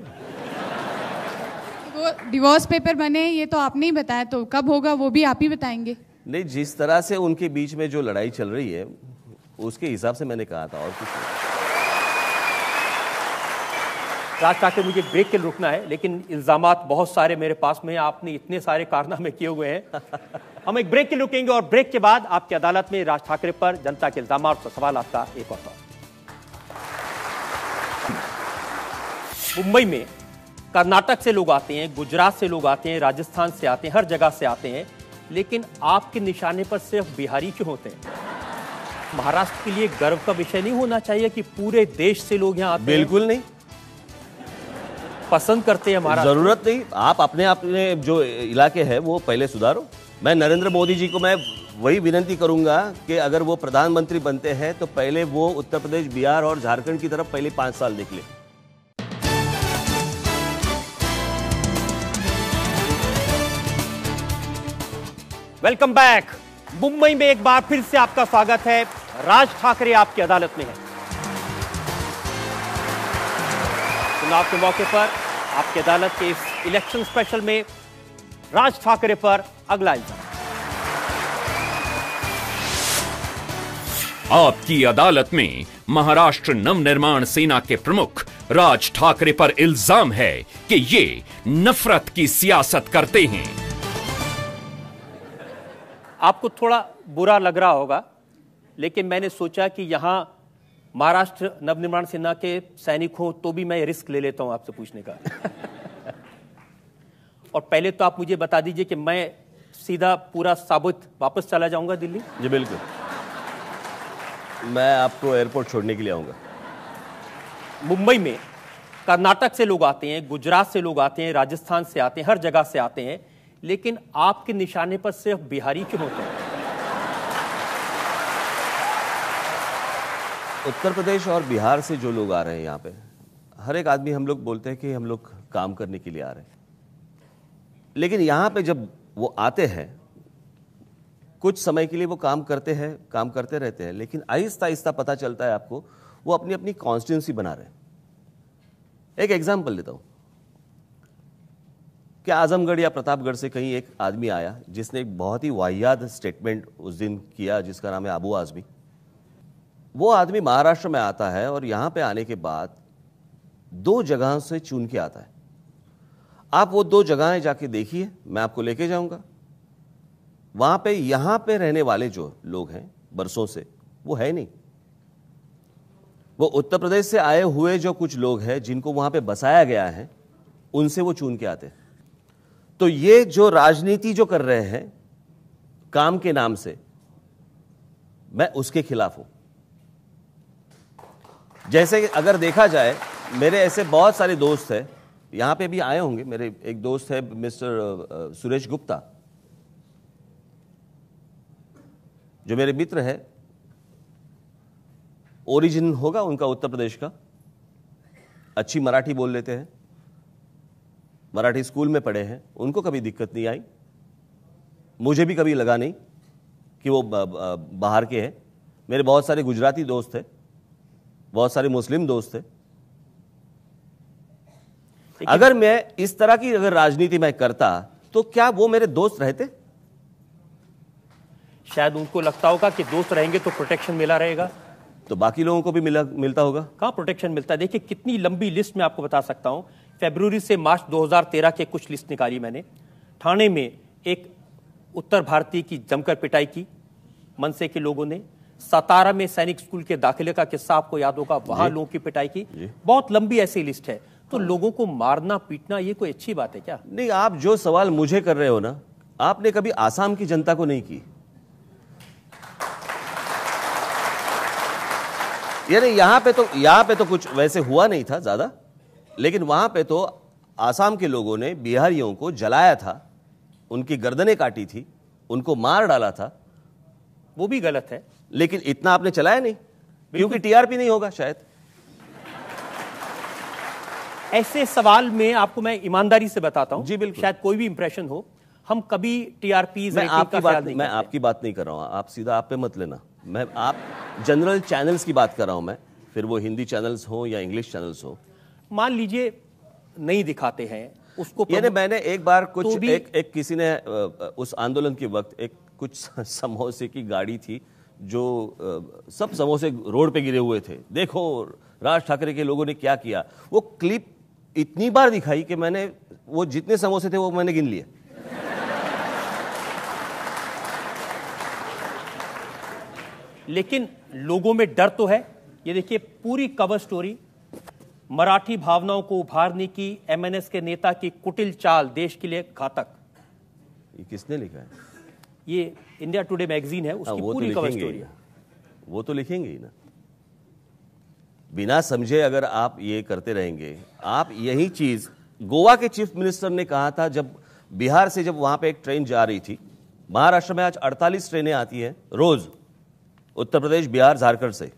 डिवोर्स पेपर बने ये तो आपने ही बताया, तो कब होगा वो भी आप ही बताएंगे? नहीं, जिस तरह से उनके बीच में जो लड़ाई चल रही है उसके हिसाब से मैंने कहा था, और कुछ नहीं। राज ठाकरे, मुझे ब्रेक के लिए रुकना है, लेकिन इल्जामात बहुत सारे मेरे पास में, आपने इतने सारे कारनामे किए हुए हैं। हम एक ब्रेक के लिए रुकेंगे और ब्रेक के बाद आपकी अदालत में राज ठाकरे पर जनता के इल्जामात और सवाल आपका एक और सवाल। मुंबई में कर्नाटक से लोग आते हैं, गुजरात से लोग आते हैं, राजस्थान से आते हैं, हर जगह से आते हैं, लेकिन आपके निशाने पर सिर्फ बिहारी क्यों होते हैं? महाराष्ट्र के लिए गर्व का विषय नहीं होना चाहिए कि पूरे देश से लोग यहाँ आते हैं? बिल्कुल नहीं, पसंद करते हैं हमारा। जरूरत नहीं, आप अपने जो इलाके है वो पहले सुधारो। मैं नरेंद्र मोदी जी को मैं वही विनती करूंगा कि अगर वो प्रधानमंत्री बनते हैं तो पहले वो उत्तर प्रदेश, बिहार और झारखंड की तरफ पहले 5 साल देख ले। Welcome back. मुंबई में एक बार फिर से आपका स्वागत है। राज ठाकरे आपकी अदालत में है। चुनाव के मौके पर आपकी अदालत के इस इलेक्शन स्पेशल में राज ठाकरे पर अगला इल्जाम। आपकी अदालत में महाराष्ट्र नवनिर्माण सेना के प्रमुख राज ठाकरे पर इल्जाम है कि ये नफरत की सियासत करते हैं। आपको थोड़ा बुरा लग रहा होगा, लेकिन मैंने सोचा कि यहां महाराष्ट्र नवनिर्माण सेना के सैनिक हो तो भी मैं रिस्क ले लेता हूं आपसे पूछने का। और पहले तो आप मुझे बता दीजिए कि मैं सीधा पूरा साबुत वापस चला जाऊंगा दिल्ली? जी बिल्कुल, मैं आपको एयरपोर्ट छोड़ने के लिए आऊंगा। मुंबई में कर्नाटक से लोग आते हैं, गुजरात से लोग आते हैं, राजस्थान से आते हैं, हर जगह से आते हैं, लेकिन आपके निशाने पर सिर्फ बिहारी क्यों होते हैं? उत्तर प्रदेश और बिहार से जो लोग आ रहे हैं यहाँ पे, हर एक आदमी, हम लोग बोलते हैं कि हम लोग काम करने के लिए आ रहे हैं, लेकिन यहाँ पे जब वो आते हैं कुछ समय के लिए वो काम करते हैं, काम करते रहते हैं, लेकिन आहिस्ता आहिस्ता पता चलता है आपको वो अपनी अपनी कॉन्स्टिट्यूंसी बना रहे हैं। एक एग्जाम्पल देता हूँ कि आजमगढ़ या प्रतापगढ़ से कहीं एक आदमी आया जिसने एक बहुत ही वाहियात स्टेटमेंट उस दिन किया जिसका नाम है अबू आजमी। वो आदमी महाराष्ट्र में आता है और यहां पे आने के बाद 2 जगहों से चुन के आता है। आप वो 2 जगहें जाके देखिए, मैं आपको लेके जाऊंगा। वहां पे यहां पे रहने वाले जो लोग हैं बरसों से, वो है नहीं। वो उत्तर प्रदेश से आए हुए जो कुछ लोग हैं जिनको वहां पे बसाया गया है, उनसे वो चुन के आते हैं। तो ये जो राजनीति जो कर रहे हैं काम के नाम से, मैं उसके खिलाफ हूं। जैसे अगर देखा जाए, मेरे ऐसे बहुत सारे दोस्त हैं, यहां पे भी आए होंगे। मेरे एक दोस्त है मिस्टर सुरेश गुप्ता, जो मेरे मित्र है, ओरिजिन होगा उनका उत्तर प्रदेश का, अच्छी मराठी बोल लेते हैं, मराठी स्कूल में पढ़े हैं, उनको कभी दिक्कत नहीं आई, मुझे भी कभी लगा नहीं कि वो बाहर के हैं। मेरे बहुत सारे गुजराती दोस्त हैं, बहुत सारे मुस्लिम दोस्त हैं। अगर मैं इस तरह की अगर राजनीति मैं करता तो क्या वो मेरे दोस्त रहते? शायद उनको लगता होगा कि दोस्त रहेंगे तो प्रोटेक्शन मिला रहेगा, तो बाकी लोगों को भी मिलता होगा। कहां प्रोटेक्शन मिलता है? देखिए कितनी लंबी लिस्ट मैं आपको बता सकता हूं। फरवरी से मार्च 2013 के कुछ लिस्ट निकाली मैंने। ठाणे में एक उत्तर भारतीय की जमकर पिटाई की मनसे के लोगों ने। सतारा में सैनिक स्कूल के दाखिले का किस्सा आपको याद होगा, वहां लोगों की पिटाई की। बहुत लंबी ऐसी लिस्ट है। तो लोगों को मारना पीटना ये कोई अच्छी बात है क्या? नहीं, आप जो सवाल मुझे कर रहे हो ना, आपने कभी आसाम की जनता को नहीं की। यानी यहाँ पे तो कुछ वैसे हुआ नहीं था ज्यादा, लेकिन वहां पे तो आसाम के लोगों ने बिहारियों को जलाया था, उनकी गर्दनें काटी थी, उनको मार डाला था। वो भी गलत है, लेकिन इतना आपने चलाया नहीं, क्योंकि टीआरपी नहीं होगा शायद। ऐसे सवाल में आपको मैं ईमानदारी से बताता हूं, जी बिल्कुल, शायद कोई भी इंप्रेशन हो, हम कभी टीआरपी मैं आपकी बात नहीं कर रहा हूं, आप सीधा आप पे मत लेना। मैं आप जनरल चैनल्स की बात कर रहा हूं मैं, फिर वो हिंदी चैनल्स हो या इंग्लिश चैनल्स हो। मान लीजिए नहीं दिखाते हैं उसको, यानी मैंने एक बार कुछ तो एक किसी ने उस आंदोलन के वक्त एक कुछ समोसे की गाड़ी थी, जो सब समोसे रोड पे गिरे हुए थे, देखो राज ठाकरे के लोगों ने क्या किया। वो क्लिप इतनी बार दिखाई कि मैंने वो जितने समोसे थे वो मैंने गिन लिए। लेकिन लोगों में डर तो है। ये देखिए पूरी कवर स्टोरी, मराठी भावनाओं को उभारने की एमएनएस के नेता की कुटिल चाल देश के लिए घातक। ये किसने लिखा है? ये इंडिया टुडे मैगजीन है, उसकी पूरी कवर स्टोरी। वो तो लिखेंगे ही ना, बिना समझे अगर आप ये करते रहेंगे। आप यही चीज गोवा के चीफ मिनिस्टर ने कहा था, जब बिहार से जब वहां पे एक ट्रेन जा रही थी। महाराष्ट्र में आज 48 ट्रेनें आती हैं रोज, उत्तर प्रदेश, बिहार, झारखंड से।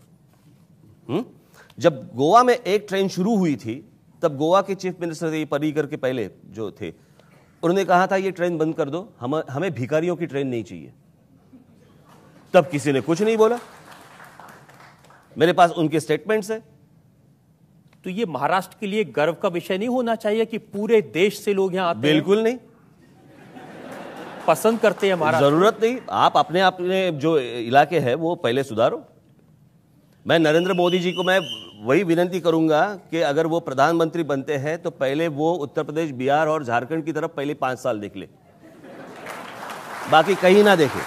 जब गोवा में एक ट्रेन शुरू हुई थी, तब गोवा के चीफ मिनिस्टर थे, पर्रिकर के पहले जो थे, उन्होंने कहा था ये ट्रेन बंद कर दो, हमें भिखारियों की ट्रेन नहीं चाहिए। तब किसी ने कुछ नहीं बोला, मेरे पास उनके स्टेटमेंट्स है। तो ये महाराष्ट्र के लिए गर्व का विषय नहीं होना चाहिए कि पूरे देश से लोग यहां आते हैं? बिल्कुल नहीं, पसंद करते हैं महाराष्ट्र। जरूरत नहीं, आप अपने जो इलाके है वो पहले सुधारो। मैं नरेंद्र मोदी जी को मैं वही विनती करूंगा कि अगर वो प्रधानमंत्री बनते हैं तो पहले वो उत्तर प्रदेश, बिहार और झारखंड की तरफ पहले 5 साल देख ले, बाकी कहीं ना देखे।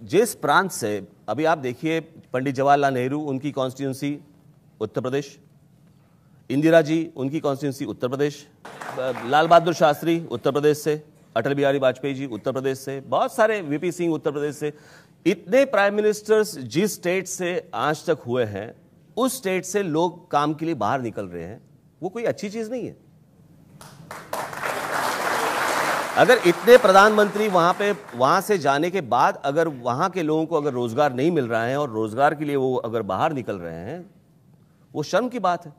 जिस प्रांत से अभी आप देखिए, पंडित जवाहरलाल नेहरू, उनकी कॉन्स्टिट्यूंसी उत्तर प्रदेश, इंदिरा जी उनकी कॉन्स्टिट्यूंसी उत्तर प्रदेश, लाल बहादुर शास्त्री उत्तर प्रदेश से, अटल बिहारी वाजपेयी जी उत्तर प्रदेश से, बहुत सारे, वीपी सिंह उत्तर प्रदेश से। इतने प्राइम मिनिस्टर्स जिस स्टेट से आज तक हुए हैं, उस स्टेट से लोग काम के लिए बाहर निकल रहे हैं, वो कोई अच्छी चीज नहीं है। अगर इतने प्रधानमंत्री वहां से जाने के बाद अगर वहां के लोगों को अगर रोजगार नहीं मिल रहा है और रोजगार के लिए वो अगर बाहर निकल रहे हैं, वो शर्म की बात है।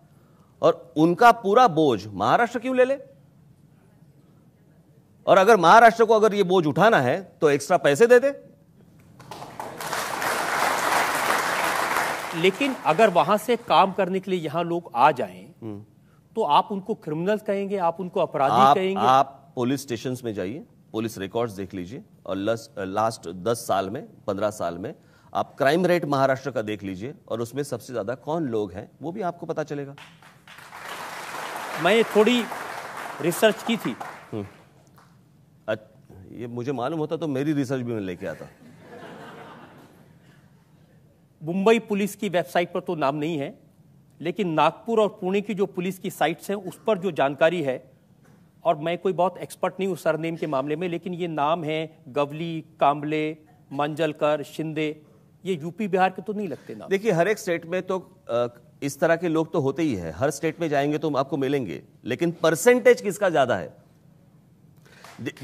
और उनका पूरा बोझ महाराष्ट्र क्यों ले ले? और अगर महाराष्ट्र को अगर ये बोझ उठाना है तो एक्स्ट्रा पैसे दे दे। लेकिन अगर वहां से काम करने के लिए यहां लोग आ जाएं, तो आप उनको क्रिमिनल्स कहेंगे, आप उनको अपराधी कहेंगे? आप पुलिस स्टेशन में जाइए, पुलिस रिकॉर्ड्स देख लीजिए, और लास्ट 10 साल में, 15 साल में आप क्राइम रेट महाराष्ट्र का देख लीजिए, और उसमें सबसे ज्यादा कौन लोग हैं वो भी आपको पता चलेगा। मैं थोड़ी रिसर्च की थी। ये मुझे मालूम होता तो मेरी रिसर्च भी मैं लेके आता। मुंबई पुलिस की वेबसाइट पर तो नाम नहीं है, लेकिन नागपुर और पुणे की जो पुलिस की साइट्स हैं उस पर जो जानकारी है, और मैं कोई बहुत एक्सपर्ट नहीं हूँ सरनेम के मामले में, लेकिन ये नाम है गवली, कांबले, मांजलकर, शिंदे, ये यूपी बिहार के तो नहीं लगते नाम। देखिए, हर एक स्टेट में तो इस तरह के लोग तो होते ही है, हर स्टेट में जाएंगे तो आपको मिलेंगे, लेकिन परसेंटेज किसका ज्यादा है?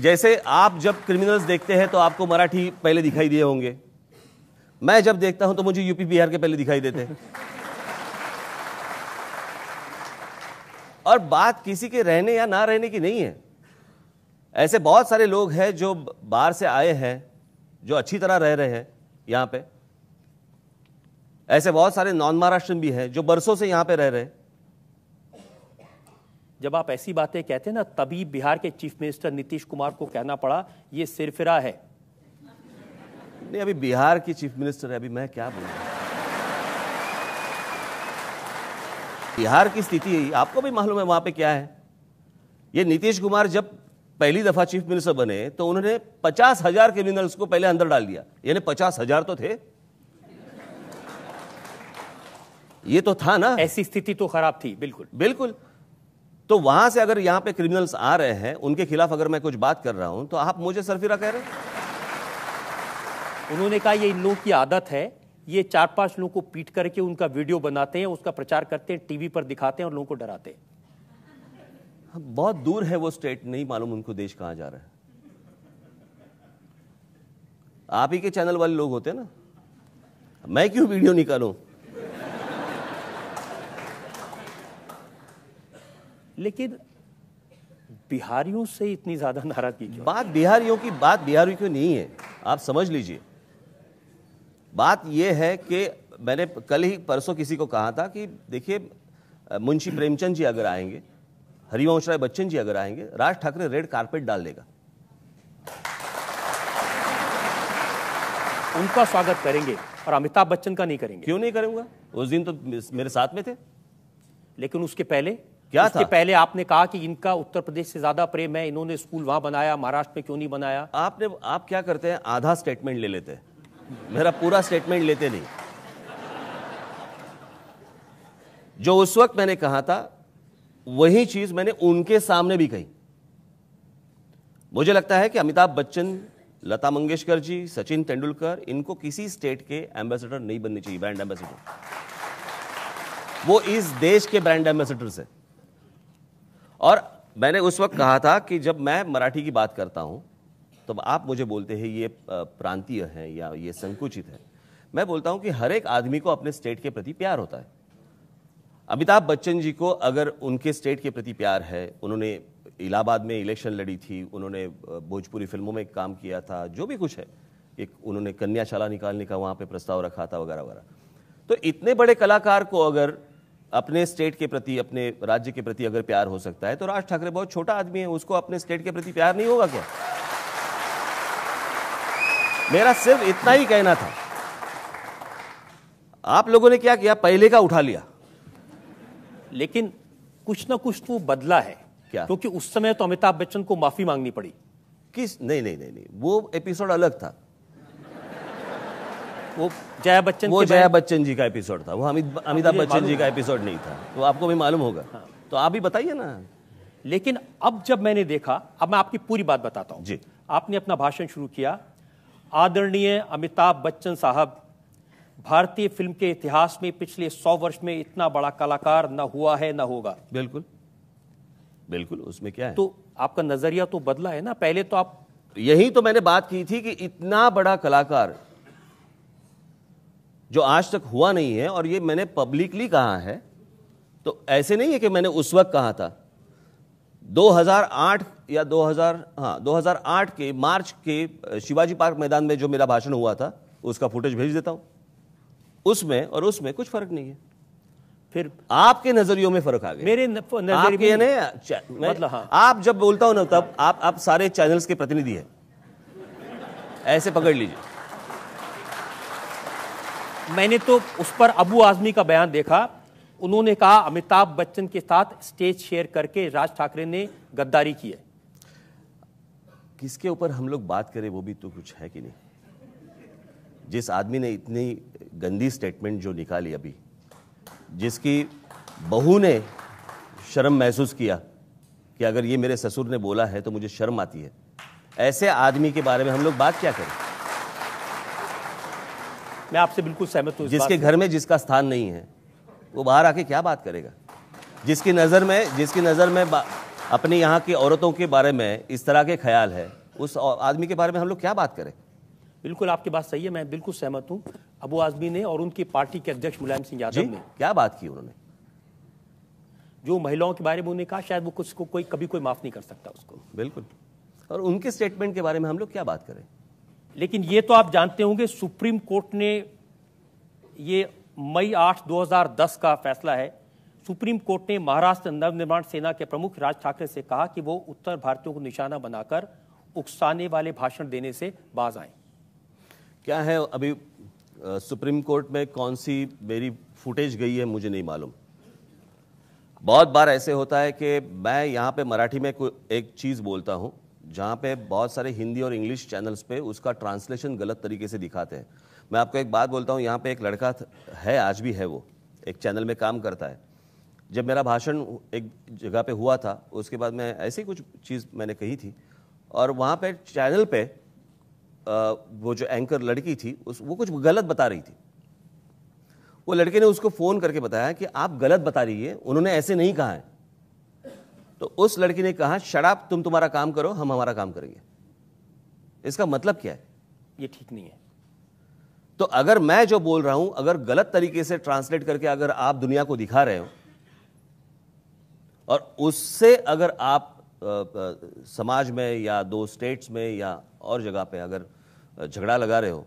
जैसे आप जब क्रिमिनल्स देखते हैं तो आपको मराठी पहले दिखाई दिए होंगे, मैं जब देखता हूं तो मुझे यूपी बिहार के पहले दिखाई देते हैं। और बात किसी के रहने या ना रहने की नहीं है। ऐसे बहुत सारे लोग हैं जो बाहर से आए हैं, जो अच्छी तरह रह रहे हैं यहां पे। ऐसे बहुत सारे नॉन महाराष्ट्रन भी हैं जो बरसों से यहां पे रह रहे हैं। जब आप ऐसी बातें कहते हैं ना, तभी बिहार के चीफ मिनिस्टर नीतीश कुमार को कहना पड़ा ये सिरफिरा है। नहीं, अभी बिहार की चीफ मिनिस्टर है, अभी मैं क्या बोलूं। बिहार की स्थिति आपको भी मालूम है वहां पे क्या है। ये नीतीश कुमार जब पहली दफा चीफ मिनिस्टर बने तो उन्होंने 50,000 क्रिमिनल्स को पहले अंदर डाल दिया। यानी 50,000 तो थे, ये तो था ना। ऐसी स्थिति तो खराब थी, बिल्कुल बिल्कुल। तो वहां से अगर यहां पे क्रिमिनल्स आ रहे हैं, उनके खिलाफ अगर मैं कुछ बात कर रहा हूं तो आप मुझे सरफिरा कह रहे हैं। उन्होंने कहा ये इन लोगों की आदत है, ये 4-5 लोगों को पीट करके उनका वीडियो बनाते हैं, उसका प्रचार करते हैं, टीवी पर दिखाते हैं और लोगों को डराते हैं। बहुत दूर है वो स्टेट, नहीं मालूम उनको देश कहां जा रहा है। आप ही के चैनल वाले लोग होते हैं ना, मैं क्यों वीडियो निकालूं। लेकिन बिहारियों से इतनी ज्यादा नाराजगी क्यों? बात बिहारियों की नहीं है, आप समझ लीजिए। बात यह है कि मैंने कल ही परसों किसी को कहा था कि देखिए, मुंशी प्रेमचंद जी अगर आएंगे, हरिवंश राय बच्चन जी अगर आएंगे, राज ठाकरे रेड कारपेट डाल देगा। उनका स्वागत करेंगे और अमिताभ बच्चन का नहीं करेंगे। क्यों नहीं करूंगा? उस दिन तो मेरे साथ में थे। लेकिन उसके पहले क्या उसके था? पहले आपने कहा कि इनका उत्तर प्रदेश से ज्यादा प्रेम है, इन्होंने स्कूल वहां बनाया, महाराष्ट्र में क्यों नहीं बनाया? आप क्या करते हैं, आधा स्टेटमेंट ले लेते हैं, मेरा पूरा स्टेटमेंट लेते नहीं। जो उस वक्त मैंने कहा था वही चीज मैंने उनके सामने भी कही। मुझे लगता है कि अमिताभ बच्चन, लता मंगेशकर जी, सचिन तेंदुलकर, इनको किसी स्टेट के एम्बेसडर नहीं बनने चाहिए, ब्रांड एम्बेसडर। वो इस देश के ब्रांड एम्बेसडर से। और मैंने उस वक्त कहा था कि जब मैं मराठी की बात करता हूं तो आप मुझे बोलते हैं ये प्रांतीय है या ये संकुचित है। मैं बोलता हूं कि हर एक आदमी को अपने स्टेट के प्रति प्यार होता है। अमिताभ बच्चन जी को अगर उनके स्टेट के प्रति प्यार है, उन्होंने इलाहाबाद में इलेक्शन लड़ी थी, उन्होंने भोजपुरी फिल्मों में काम किया था, जो भी कुछ है, एक उन्होंने कन्याशाला निकालने का वहां पे प्रस्ताव रखा था वगैरह वगैरह। तो इतने बड़े कलाकार को अगर अपने स्टेट के प्रति, अपने राज्य के प्रति अगर प्यार हो सकता है, तो राज ठाकरे बहुत छोटा आदमी है, उसको अपने स्टेट के प्रति प्यार नहीं होगा क्या? मेरा सिर्फ इतना ही कहना था। आप लोगों ने क्या किया, पहले का उठा लिया। लेकिन कुछ ना कुछ तो बदला है क्या? क्योंकि उस समय तो अमिताभ बच्चन को माफी मांगनी पड़ी। किस? नहीं, वो एपिसोड अलग था। वो जया बच्चन जी का एपिसोड था, वो अमिताभ बच्चन जी का एपिसोड नहीं था। तो आपको भी मालूम होगा। हाँ। तो आप भी बताइए ना। लेकिन अब जब मैंने देखा, अब मैं आपकी पूरी बात बताता हूं जी। आपने अपना भाषण शुरू किया, आदरणीय अमिताभ बच्चन साहब, भारतीय फिल्म के इतिहास में पिछले 100 वर्ष में इतना बड़ा कलाकार न हुआ है न होगा। बिल्कुल बिल्कुल, उसमें क्या है? तो आपका नजरिया तो बदला है ना। पहले तो आप, यही तो मैंने बात की थी कि इतना बड़ा कलाकार जो आज तक हुआ नहीं है, और ये मैंने पब्लिकली कहा है, तो ऐसे नहीं है कि मैंने उस वक्त कहा था। 2008 या 2008 के मार्च के शिवाजी पार्क मैदान में जो मेरा भाषण हुआ था, उसका फुटेज भेज देता हूं। उसमें और उसमें कुछ फर्क नहीं है। फिर आपके नजरियों में फर्क आ गया। मेरे नजरिए में मतलब हाँ। आप जब बोलता हूं ना, तब आप सारे चैनल्स के प्रतिनिधि हैं, ऐसे पकड़ लीजिए। मैंने तो उस पर अबू आजमी का बयान देखा, उन्होंने कहा अमिताभ बच्चन के साथ स्टेज शेयर करके राज ठाकरे ने गद्दारी की है। किसके ऊपर हम लोग बात करें, वो भी तो कुछ है कि नहीं। जिस आदमी ने इतनी गंदी स्टेटमेंट जो निकाली अभी, जिसकी बहू ने शर्म महसूस किया कि अगर ये मेरे ससुर ने बोला है तो मुझे शर्म आती है, ऐसे आदमी के बारे में हम लोग बात क्या करें? मैं आपसे बिल्कुल सहमत हूं। जिसके घर में जिसका स्थान नहीं है वो बाहर आके क्या बात करेगा? जिसकी नज़र में अपने यहाँ की औरतों के बारे में इस तरह के ख्याल है, उस आदमी के बारे में हम लोग क्या बात करें? बिल्कुल आपकी बात सही है, मैं बिल्कुल सहमत हूं। अबू आजमी ने और उनकी पार्टी के अध्यक्ष मुलायम सिंह यादव ने क्या बात की? उन्होंने जो महिलाओं के बारे में उन्होंने कहा, शायद वो कुछ को कभी कोई माफ नहीं कर सकता उसको। बिल्कुल। और उनके स्टेटमेंट के बारे में हम लोग क्या बात करें? लेकिन ये तो आप जानते होंगे, सुप्रीम कोर्ट ने, ये मई 8, 2010 का फैसला है, सुप्रीम कोर्ट ने महाराष्ट्र नवनिर्माण सेना के प्रमुख राज ठाकरे से कहा कि वो उत्तर भारतीयों को निशाना बनाकर उकसाने वाले भाषण देने से बाज आए। क्या है अभी सुप्रीम कोर्ट में कौन सी मेरी फुटेज गई है मुझे नहीं मालूम। बहुत बार ऐसे होता है कि मैं यहाँ पे मराठी में एक चीज़ बोलता हूँ जहाँ पे बहुत सारे हिंदी और इंग्लिश चैनल्स पे उसका ट्रांसलेशन गलत तरीके से दिखाते हैं। मैं आपको एक बात बोलता हूँ, यहाँ पे एक लड़का है, आज भी है, वो एक चैनल में काम करता है। जब मेरा भाषण एक जगह पे हुआ था, उसके बाद मैं ऐसी कुछ चीज़ मैंने कही थी और वहाँ पे चैनल पे वो जो एंकर लड़की थी वो कुछ गलत बता रही थी। वो लड़के ने उसको फ़ोन करके बताया कि आप गलत बता रही है, उन्होंने ऐसे नहीं कहा है। तो उस लड़की ने कहा, शट अप, तुम तुम्हारा काम करो, हम हमारा काम करेंगे। इसका मतलब क्या है? ये ठीक नहीं है। तो अगर मैं जो बोल रहा हूं, अगर गलत तरीके से ट्रांसलेट करके अगर आप दुनिया को दिखा रहे हो और उससे अगर आप समाज में या दो स्टेट्स में या और जगह पे अगर झगड़ा लगा रहे हो,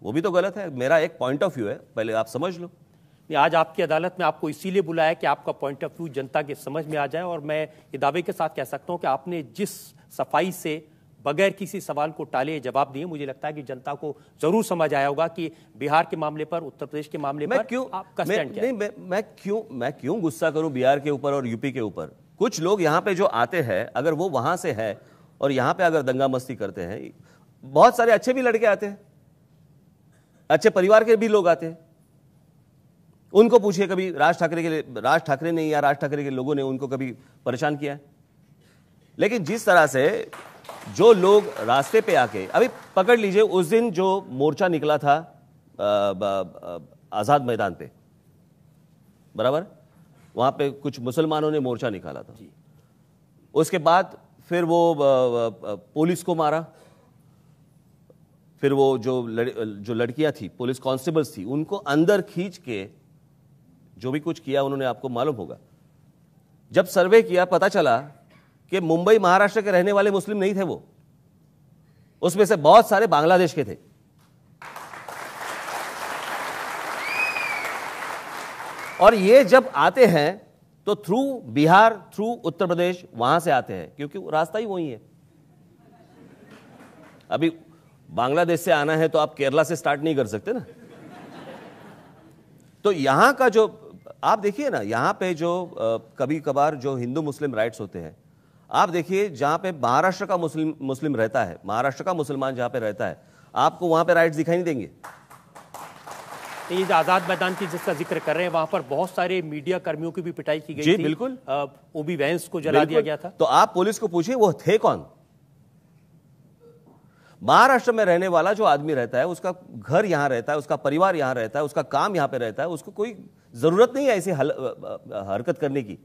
वो भी तो गलत है। मेरा एक पॉइंट ऑफ व्यू है, पहले आप समझ लो। आज आपकी अदालत में आपको इसीलिए बुलाया कि आपका पॉइंट ऑफ व्यू जनता के समझ में आ जाए, और मैं ये दावे के साथ कह सकता हूं कि आपने जिस सफाई से बगैर किसी सवाल को टाले जवाब दिए, मुझे लगता है कि जनता को जरूर समझ आया होगा कि बिहार के मामले पर, उत्तर प्रदेश के मामले पर आपका स्टैंड क्या है। मैं क्यों गुस्सा करूं बिहार के ऊपर और यूपी के ऊपर? कुछ लोग यहाँ पे जो आते हैं, अगर वो वहां से है और यहाँ पे अगर दंगा मस्ती करते हैं, बहुत सारे अच्छे भी लड़के आते हैं, अच्छे परिवार के भी लोग आते हैं। उनको पूछिए कभी राज ठाकरे ने या राज ठाकरे के लोगों ने उनको कभी परेशान किया है? लेकिन जिस तरह से जो लोग रास्ते पे आके, अभी पकड़ लीजिए उस दिन जो मोर्चा निकला था आजाद मैदान पे, बराबर, वहां पे कुछ मुसलमानों ने मोर्चा निकाला था। उसके बाद फिर वो पुलिस को मारा, फिर वो जो लड़कियां थी, पुलिस कांस्टेबल्स थी, उनको अंदर खींच के जो भी कुछ किया उन्होंने, आपको मालूम होगा। जब सर्वे किया पता चला कि मुंबई महाराष्ट्र के रहने वाले मुस्लिम नहीं थे, वो उसमें से बहुत सारे बांग्लादेश के थे। और ये जब आते हैं तो थ्रू बिहार, थ्रू उत्तर प्रदेश, वहां से आते हैं, क्योंकि रास्ता ही वही है। अभी बांग्लादेश से आना है तो आप केरला से स्टार्ट नहीं कर सकते ना। तो यहां का जो आप देखिए ना, यहां पे जो कभी कभार जो हिंदू मुस्लिम राइट्स होते हैं, आप देखिए जहां पे महाराष्ट्र का मुस्लिम रहता है, महाराष्ट्र का मुसलमान जहां पे रहता है, आपको वहां पे राइट्स दिखाई नहीं देंगे। ये जो आजाद मैदान की जिसका जिक्र कर रहे हैं, वहां पर बहुत सारे मीडिया कर्मियों की भी पिटाई की गई थी। बिल्कुल। ओबी वैंस को जला दिया गया था। तो आप पुलिस को पूछिए वो थे कौन? महाराष्ट्र में रहने वाला जो आदमी रहता है, उसका घर यहां रहता है, उसका परिवार यहां रहता है, उसका काम यहां पे रहता है, उसको कोई जरूरत नहीं है ऐसी हरकत करने की,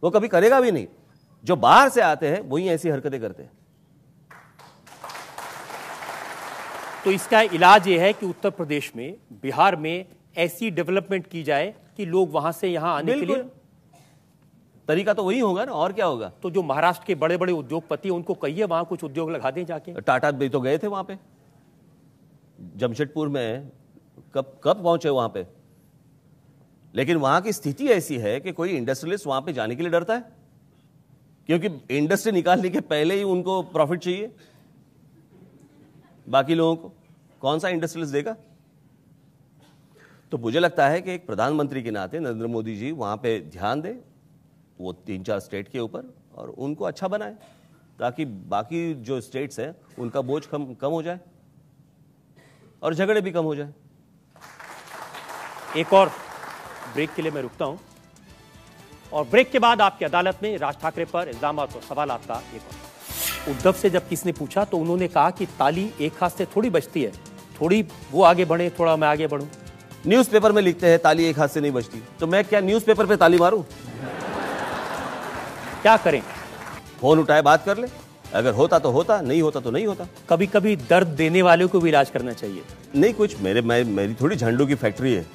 वो कभी करेगा भी नहीं। जो बाहर से आते हैं वही ऐसी हरकतें करते हैं। तो इसका इलाज ये है कि उत्तर प्रदेश में, बिहार में ऐसी डेवलपमेंट की जाए कि लोग वहां से यहां आने के लिए, तरीका तो वही होगा ना, और क्या होगा। तो जो महाराष्ट्र के बड़े बड़े उद्योगपति, उनको कहिए वहां कुछ उद्योग लगा दें जाके। टाटा भी तो गए थे वहां पे, जमशेदपुर में, कब पहुंचे वहां पे। लेकिन वहां की स्थिति ऐसी है कि कोई इंडस्ट्रियलिस्ट वहां पे जाने के लिए डरता है, क्योंकि इंडस्ट्री निकालने के पहले ही उनको प्रॉफिट चाहिए। बाकी लोगों को कौन सा इंडस्ट्रियलिस्ट देगा? तो मुझे लगता है कि एक प्रधानमंत्री के नाते नरेंद्र मोदी जी वहां पे ध्यान दें, वो 3-4 स्टेट के ऊपर, और उनको अच्छा बनाए, ताकि बाकी जो स्टेट्स हैं उनका बोझ कम हो जाए और झगड़े भी कम हो जाए। एक और ब्रेक के लिए मैं रुकता हूं और ब्रेक के बाद आपकी अदालत में राज ठाकरे पर इल्जाम और सवालात का एक और। उद्धव से जब किसी ने पूछा तो उन्होंने कहा कि ताली एक हाथ से थोड़ी बजती है, थोड़ी वो आगे बढ़े, थोड़ा मैं आगे बढ़ूं। न्यूज़पेपर में लिखते हैं ताली एक हाथ से नहीं बजती, तो मैं क्या न्यूज़पेपर पे ताली मारूं? क्या करें? फोन उठाए बात कर ले, अगर होता तो होता, नहीं होता तो नहीं होता। कभी कभी दर्द देने वालों को भी इलाज करना चाहिए। नहीं कुछ मेरी थोड़ी झंडू की फैक्ट्री है।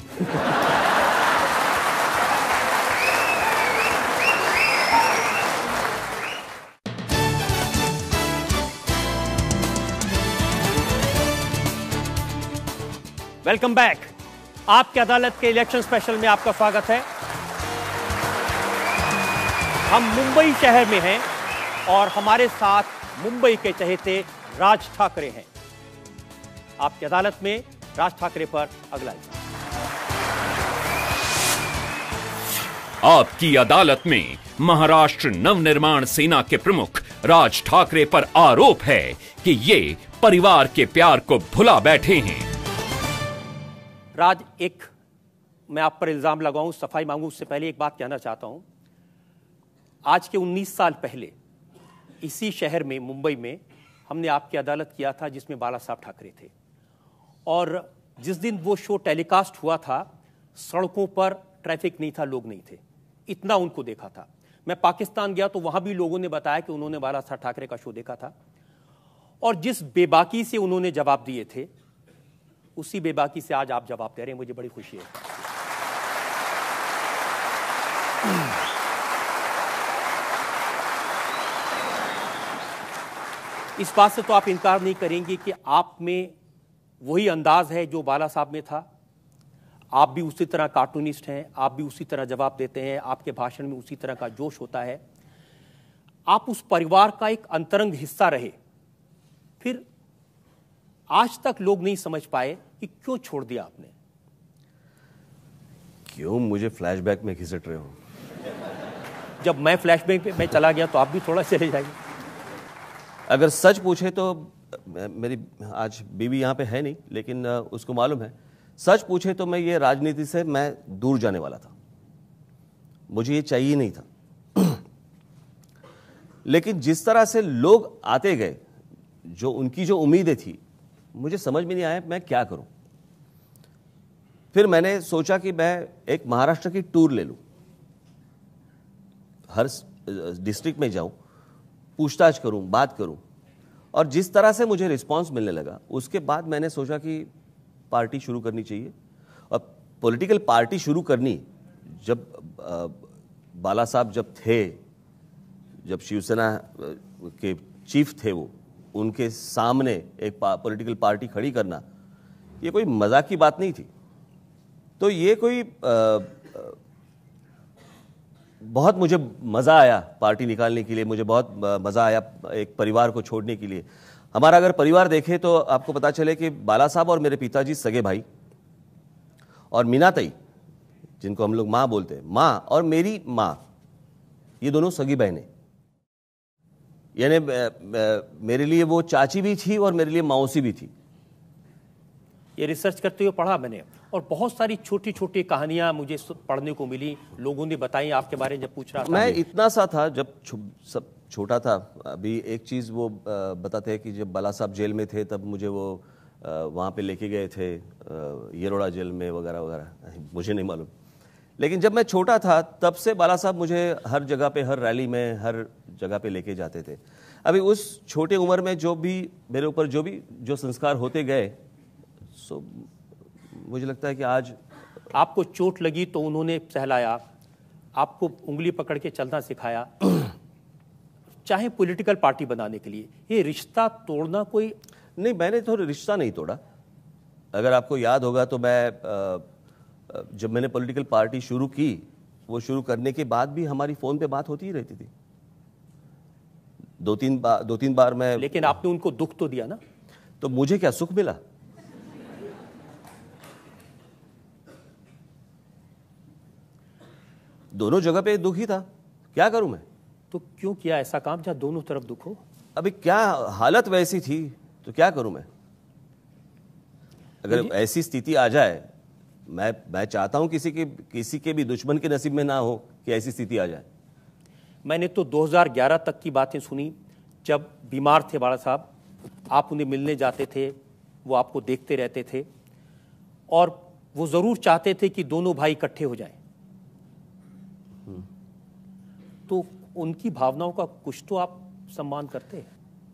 Welcome back. आपकी अदालत के इलेक्शन स्पेशल में आपका स्वागत है। हम मुंबई शहर में हैं और हमारे साथ मुंबई के चहेते राज ठाकरे हैं। आपकी अदालत में राज ठाकरे पर अगला इल्जाम। आपकी अदालत में महाराष्ट्र नवनिर्माण सेना के प्रमुख राज ठाकरे पर आरोप है कि ये परिवार के प्यार को भुला बैठे हैं। राज, एक मैं आप पर इल्जाम लगाऊं, सफाई मांगूं, उससे पहले एक बात कहना चाहता हूं। आज के 19 साल पहले इसी शहर में, मुंबई में, हमने आपकी अदालत किया था जिसमें बाला साहब ठाकरे थे। और जिस दिन वो शो टेलीकास्ट हुआ था, सड़कों पर ट्रैफिक नहीं था, लोग नहीं थे, इतना उनको देखा था। मैं पाकिस्तान गया तो वहां भी लोगों ने बताया कि उन्होंने बाला साहब ठाकरे का शो देखा था। और जिस बेबाकी से उन्होंने जवाब दिए थे, उसी बेबाकी से आज आप जवाब दे रहे हैं। मुझे बड़ी खुशी है। इस बात से तो आप इनकार नहीं करेंगे कि आप में वही अंदाज है जो बाला साहब में था। आप भी उसी तरह कार्टूनिस्ट हैं, आप भी उसी तरह जवाब देते हैं, आपके भाषण में उसी तरह का जोश होता है। आप उस परिवार का एक अंतरंग हिस्सा रहे, फिर आज तक लोग नहीं समझ पाए कि क्यों छोड़ दिया आपने। क्यों मुझे फ्लैशबैक में घिसट रहे हो? जब मैं फ्लैशबैक में चला गया तो आप भी थोड़ा चले जाइए। अगर सच पूछे तो मेरी आज बीवी यहाँ पे है नहीं, लेकिन उसको मालूम है। सच पूछे तो मैं ये राजनीति से मैं दूर जाने वाला था, मुझे ये चाहिए नहीं था। लेकिन जिस तरह से लोग आते गए, जो उनकी जो उम्मीदें थी, मुझे समझ में नहीं आया मैं क्या करूं। फिर मैंने सोचा कि मैं एक महाराष्ट्र की टूर ले लूं, हर डिस्ट्रिक्ट में जाऊं, पूछताछ करूं, बात करूं। और जिस तरह से मुझे रिस्पांस मिलने लगा, उसके बाद मैंने सोचा कि पार्टी शुरू करनी चाहिए। और पॉलिटिकल पार्टी शुरू करनी, जब बाला साहब जब थे, जब शिवसेना के चीफ थे, वो उनके सामने एक पॉलिटिकल पार्टी खड़ी करना, ये कोई मजाक की बात नहीं थी। तो ये कोई बहुत मुझे मज़ा आया पार्टी निकालने के लिए, मुझे बहुत मज़ा आया एक परिवार को छोड़ने के लिए। हमारा अगर परिवार देखें तो आपको पता चले कि बाला साहब और मेरे पिताजी सगे भाई, और मीनाताई जिनको हम लोग माँ बोलते हैं, माँ और मेरी माँ, ये दोनों सगी बहनें। यानी मेरे लिए वो चाची भी थी और मेरे लिए मौसी भी थी। ये रिसर्च करते हुए पढ़ा मैंने, और बहुत सारी छोटी छोटी कहानियां मुझे पढ़ने को मिली, लोगों ने बताई आपके बारे में। जब पूछ रहा था मैं इतना सा था जब सब छोटा था। अभी एक चीज़ वो बताते हैं कि जब बाला साहब जेल में थे तब मुझे वो वहाँ पे लेके गए थे, येरोड़ा जेल में वगैरह वगैरह, मुझे नहीं मालूम। लेकिन जब मैं छोटा था तब से बाला साहब मुझे हर जगह पे, हर रैली में, हर जगह पे लेके जाते थे। अभी उस छोटे उम्र में जो भी मेरे ऊपर जो संस्कार होते गए, सो मुझे लगता है कि आज आपको चोट लगी तो उन्होंने सहलाया, आपको उंगली पकड़ के चलना सिखाया, चाहे पॉलिटिकल पार्टी बनाने के लिए। ये रिश्ता तोड़ना कोई नहीं, मैंने तो रिश्ता नहीं तोड़ा। अगर आपको याद होगा तो मैं जब मैंने पॉलिटिकल पार्टी शुरू की, वो शुरू करने के बाद भी हमारी फोन पे बात होती ही रहती थी। दो तीन बार मैं। लेकिन आपने उनको दुख तो दिया ना, तो मुझे क्या सुख मिला? दोनों जगह पे दुख ही था, क्या करूं मैं? तो क्यों किया ऐसा काम जहां दोनों तरफ दुख हो? अभी क्या हालत वैसी थी तो क्या करूं मैं? अगर ऐसी स्थिति आ जाए मैं चाहता हूं किसी के भी दुश्मन के नसीब में ना हो कि ऐसी स्थिति आ जाए। मैंने तो 2011 तक की बातें सुनी, जब बीमार थे बाला साहब, आप उन्हें मिलने जाते थे, वो आपको देखते रहते थे और वो जरूर चाहते थे कि दोनों भाई इकट्ठे हो जाएं। तो उनकी भावनाओं का कुछ तो आप सम्मान करते हैं।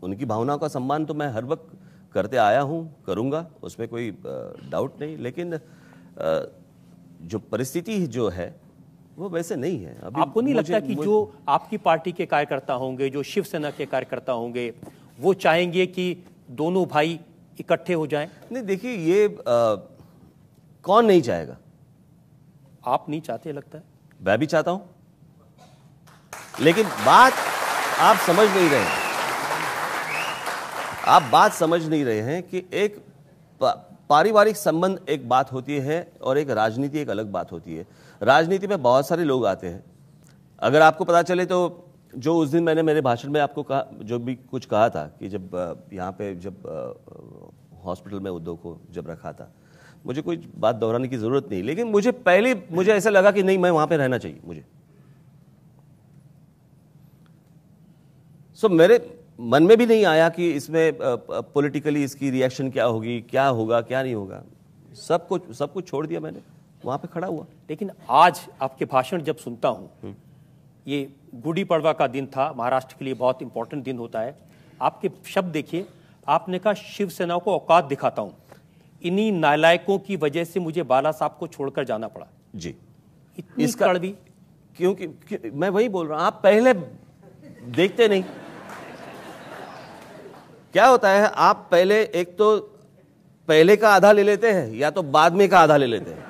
उनकी भावनाओं का सम्मान तो मैं हर वक्त करते आया हूं, करूंगा, उसमें कोई डाउट नहीं। लेकिन जो परिस्थिति जो है वो वैसे नहीं है। अभी आपको नहीं लगता कि जो आपकी पार्टी के कार्यकर्ता होंगे, जो शिवसेना के कार्यकर्ता होंगे, वो चाहेंगे कि दोनों भाई इकट्ठे हो जाएं? नहीं, देखिए ये कौन नहीं चाहेगा? आप नहीं चाहते लगता है? मैं भी चाहता हूं, लेकिन बात आप समझ नहीं रहे हैं। आप बात समझ नहीं रहे हैं कि एक पारिवारिक संबंध एक बात होती है और एक राजनीति एक अलग बात होती है। राजनीति में बहुत सारे लोग आते हैं। अगर आपको पता चले तो जो उस दिन मैंने मेरे भाषण में आपको कहा, जो भी कुछ कहा था कि जब यहाँ पे जब हॉस्पिटल में उद्धव को जब रखा था, मुझे कोई बात दोहराने की जरूरत नहीं, लेकिन मुझे ऐसा लगा कि नहीं, मैं वहां पे रहना चाहिए मुझे। मेरे मन में भी नहीं आया कि इसमें पॉलिटिकली इसकी रिएक्शन क्या होगी, क्या होगा, क्या नहीं होगा। सब कुछ छोड़ दिया मैंने, वहां पे खड़ा हुआ। लेकिन आज आपके भाषण जब सुनता हूं, ये गुड़ी पड़वा का दिन था, महाराष्ट्र के लिए बहुत इंपॉर्टेंट दिन होता है। आपके शब्द देखिए, आपने कहा शिवसेना को औकात दिखाता हूं, इन्हीं नालायकों की वजह से मुझे बाला साहब को छोड़कर जाना पड़ा। जी, इतनी कड़वी? क्योंकि मैं वही बोल रहा हूं, आप पहले देखते नहीं। क्या होता है, आप पहले एक तो पहले का आधा ले लेते हैं या तो बाद में का आधा ले लेते हैं,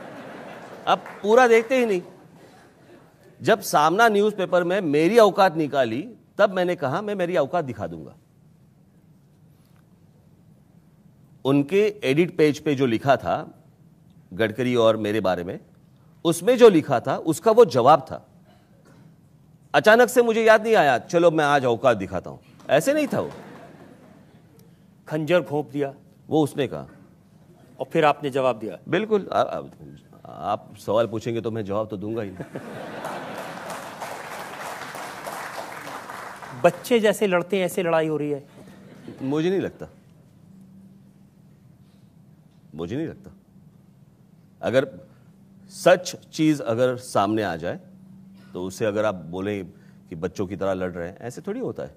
आप पूरा देखते ही नहीं। जब सामना न्यूज़पेपर में मेरी औकात निकाली, तब मैंने कहा मैं मेरी औकात दिखा दूंगा। उनके एडिट पेज पे जो लिखा था गडकरी और मेरे बारे में, उसमें जो लिखा था उसका वो जवाब था। अचानक से मुझे याद नहीं आया चलो मैं आज औकात दिखाता हूं, ऐसे नहीं था। वो खंजर घोंप दिया, वो उसने कहा और फिर आपने जवाब दिया। बिल्कुल, आप सवाल पूछेंगे तो मैं जवाब तो दूंगा ही। बच्चे जैसे लड़ते हैं ऐसे लड़ाई हो रही है? मुझे नहीं लगता। अगर सच चीज अगर सामने आ जाए तो उसे अगर आप बोले कि बच्चों की तरह लड़ रहे हैं, ऐसे थोड़ी होता है।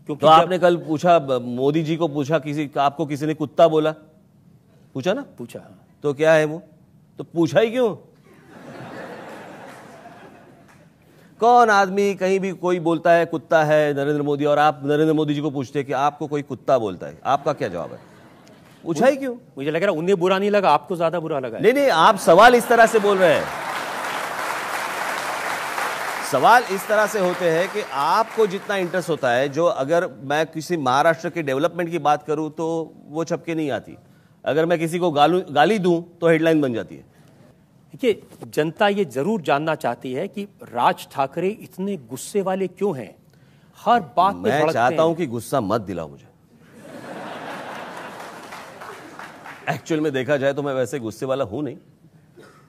क्योंकि तो आपने कल पूछा, मोदी जी को पूछा, आपको किसी ने कुत्ता बोला, पूछा ना? पूछा। तो क्या है वो? तो पूछा ही क्यों? कौन आदमी कहीं भी कोई बोलता है कुत्ता है नरेंद्र मोदी, और आप नरेंद्र मोदी जी को पूछते हैं कि आपको कोई कुत्ता बोलता है, आपका क्या जवाब है? पूछा ही क्यों? मुझे लग रहा है उन्हें बुरा नहीं लगा, आपको ज्यादा बुरा लगा। नहीं, आप सवाल इस तरह से बोल रहे हैं। सवाल इस तरह से होते हैं कि आपको जितना इंटरेस्ट होता है, जो अगर मैं किसी महाराष्ट्र के डेवलपमेंट की बात करूं तो वो छपके नहीं आती, अगर मैं किसी को गाली दूं तो हेडलाइन बन जाती है। देखिए, जनता ये जरूर जानना चाहती है कि राज ठाकरे इतने गुस्से वाले क्यों हैं, हर बात पे मैं चाहता हूं कि गुस्सा मत दिलाओ मुझे। एक्चुअल में देखा जाए तो मैं वैसे गुस्से वाला हूं नहीं,